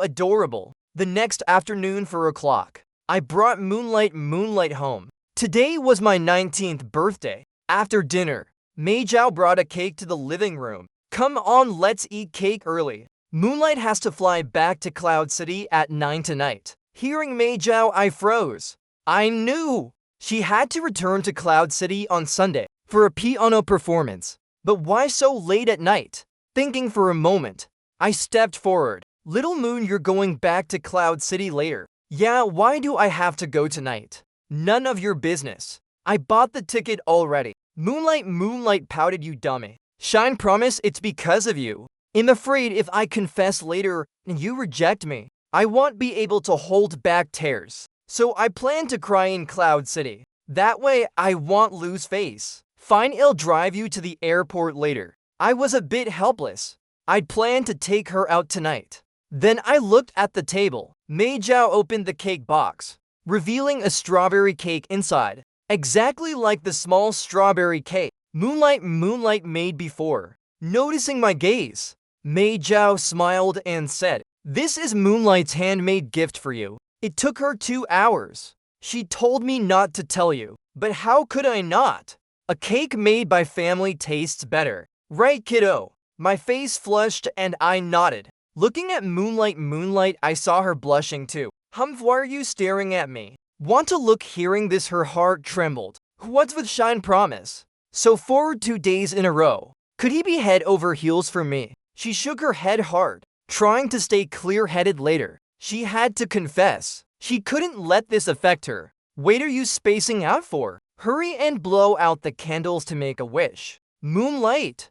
adorable. The next afternoon, 4 o'clock, I brought Moonlight home. Today was my 19th birthday. After dinner, Mei Zhao brought a cake to the living room. Come on, let's eat cake early. Moonlight has to fly back to Cloud City at 9 tonight. Hearing Mei Zhao, I froze. I knew she had to return to Cloud City on Sunday for a piano performance. But why so late at night? Thinking for a moment, I stepped forward. Little Moon, you're going back to Cloud City later. Yeah, why do I have to go tonight? None of your business. I bought the ticket already. Moonlight pouted, you dummy. Shine promise it's because of you. I'm afraid if I confess later and you reject me, I won't be able to hold back tears. So I plan to cry in Cloud City. That way I won't lose face. Fine, I'll drive you to the airport later. I was a bit helpless. I'd planned to take her out tonight. Then I looked at the table. Mei Zhao opened the cake box, revealing a strawberry cake inside, exactly like the small strawberry cake Moonlight made before. Noticing my gaze, Mei Zhao smiled and said, "This is Moonlight's handmade gift for you. It took her 2 hours. She told me not to tell you, but how could I not? A cake made by family tastes better. Right, kiddo?" My face flushed and I nodded. Looking at Moonlight, I saw her blushing too. Humph, why are you staring at me? Want to look? Hearing this, her heart trembled. What's with Shine promise? So forward 2 days in a row. Could he be head over heels for me? She shook her head hard, trying to stay clear-headed later. She had to confess. She couldn't let this affect her. Wait, are you spacing out for? Hurry and blow out the candles to make a wish. Moonlight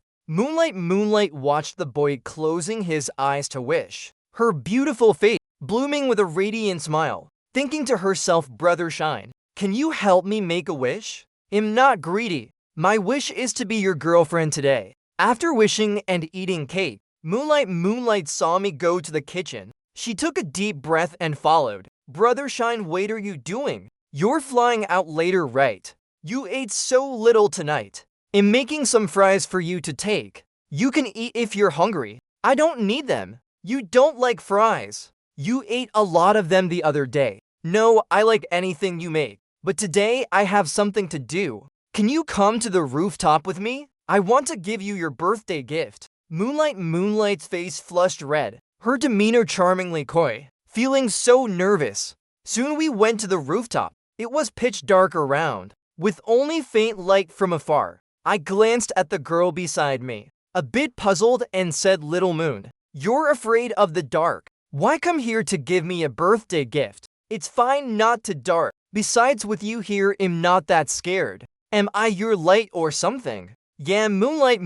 watched the boy closing his eyes to wish. Her beautiful face blooming with a radiant smile, thinking to herself, brother Shine, can you help me make a wish? I'm not greedy. My wish is to be your girlfriend today. After wishing and eating cake, Moonlight saw me go to the kitchen. She took a deep breath and followed. Brother Shine, what are you doing? You're flying out later, right? You ate so little tonight. I'm making some fries for you to take. You can eat if you're hungry. I don't need them. You don't like fries. You ate a lot of them the other day. No, I like anything you make. But today I have something to do. Can you come to the rooftop with me? I want to give you your birthday gift. Moonlight's face flushed red, her demeanor charmingly coy, feeling so nervous. Soon we went to the rooftop. It was pitch dark around, with only faint light from afar. I glanced at the girl beside me, a bit puzzled, and said, Little Moon, you're afraid of the dark. Why come here to give me a birthday gift? It's fine not to dart. Besides with you here, I'm not that scared. Am I your light or something? Yeah, Moonlight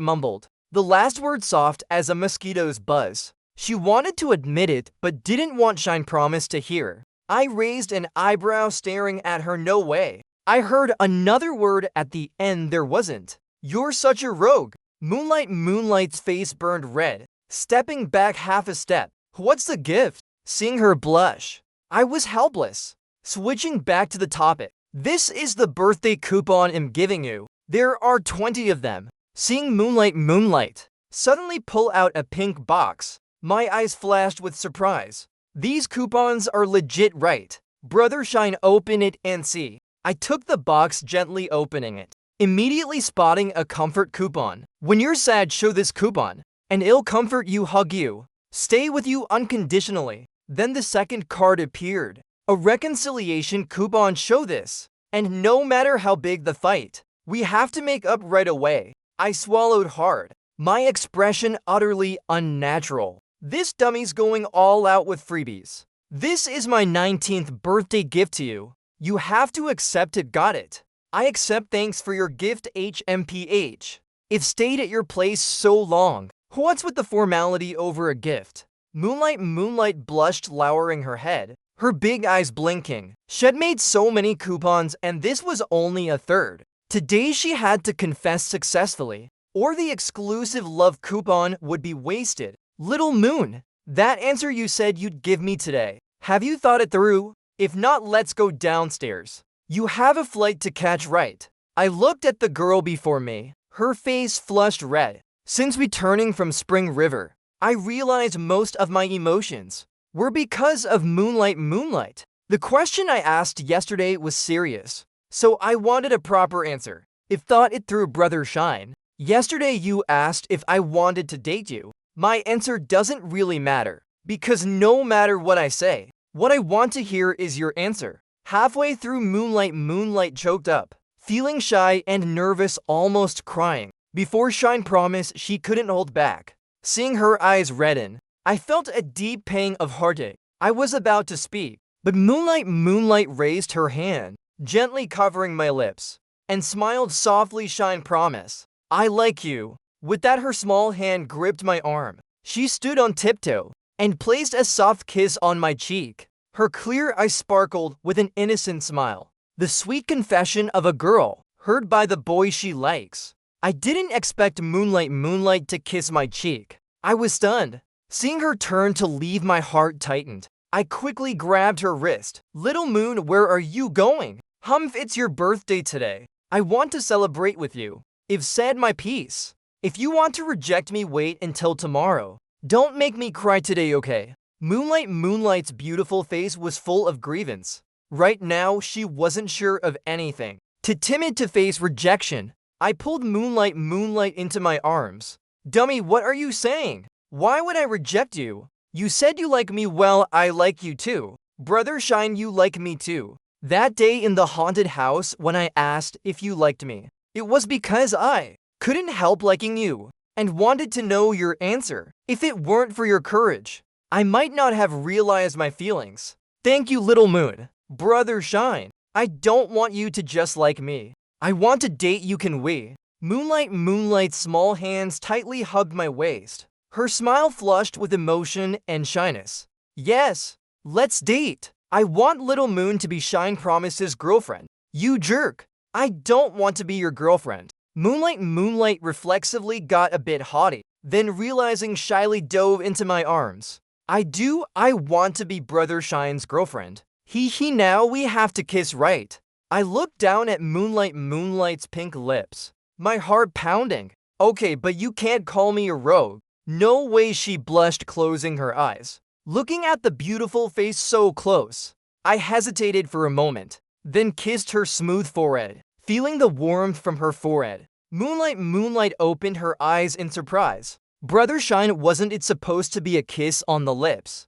mumbled. The last word soft as a mosquito's buzz. She wanted to admit it, but didn't want Shine Promise to hear. I raised an eyebrow staring at her. No way. I heard another word at the end there wasn't. You're such a rogue. Moonlight's face burned red, stepping back half a step. What's the gift? Seeing her blush, I was helpless. Switching back to the topic. This is the birthday coupon I'm giving you. There are 20 of them. Seeing Moonlight suddenly pull out a pink box. My eyes flashed with surprise. These coupons are legit, right? Brother Shine, open it and see. I took the box, gently opening it, immediately spotting a comfort coupon. When you're sad, show this coupon, and it'll comfort you, hug you, stay with you unconditionally. Then the second card appeared. A reconciliation coupon, show this. And no matter how big the fight, we have to make up right away. I swallowed hard, my expression utterly unnatural. This dummy's going all out with freebies. This is my 19th birthday gift to you. You have to accept it, got it? I accept, thanks for your gift, HMPH. It stayed at your place so long. What's with the formality over a gift? Moonlight blushed, lowering her head, her big eyes blinking. She'd made so many coupons and this was only a third. Today she had to confess successfully, or the exclusive love coupon would be wasted. Little Moon, that answer you said you'd give me today, have you thought it through? If not, let's go downstairs. You have a flight to catch, right? I looked at the girl before me, her face flushed red. Since returning from Spring River, I realized most of my emotions were because of Moonlight. The question I asked yesterday was serious, so I wanted a proper answer. If thought it through, Brother Shine. Yesterday you asked if I wanted to date you. My answer doesn't really matter, because no matter what I say, what I want to hear is your answer. Halfway through, Moonlight choked up, feeling shy and nervous, almost crying. Before Shine Promise, she couldn't hold back. Seeing her eyes redden, I felt a deep pang of heartache. I was about to speak, but Moonlight raised her hand, gently covering my lips, and smiled softly. Shine Promise, I like you. With that, her small hand gripped my arm. She stood on tiptoe and placed a soft kiss on my cheek. Her clear eyes sparkled with an innocent smile. The sweet confession of a girl heard by the boy she likes. I didn't expect Moonlight to kiss my cheek. I was stunned. Seeing her turn to leave, my heart tightened. I quickly grabbed her wrist. Little Moon, where are you going? It's your birthday today. I want to celebrate with you. I've said my piece. If you want to reject me, wait until tomorrow. Don't make me cry today, okay? Moonlight's beautiful face was full of grievance. Right now, she wasn't sure of anything. Too timid to face rejection, I pulled Moonlight into my arms. Dummy, what are you saying? Why would I reject you? You said you like me. Well, I like you too. Brother Shine, you like me too. That day in the haunted house when I asked if you liked me, it was because I couldn't help liking you and wanted to know your answer. If it weren't for your courage, I might not have realized my feelings. Thank you, Little Moon. Brother Shine, I don't want you to just like me. I want to date you, can we? Moonlight's small hands tightly hugged my waist. Her smile flushed with emotion and shyness. Yes, let's date. I want Little Moon to be Shine Promise's girlfriend. You jerk. I don't want to be your girlfriend. Moonlight reflexively got a bit haughty, then realizing shyly dove into my arms. I want to be Brother Shine's girlfriend. Now we have to kiss, right? I looked down at Moonlight's pink lips, my heart pounding. Okay, but you can't call me a rogue. No way, she blushed, closing her eyes, looking at the beautiful face so close. I hesitated for a moment, then kissed her smooth forehead, feeling the warmth from her forehead. Moonlight opened her eyes in surprise. Brother Shine, wasn't it supposed to be a kiss on the lips?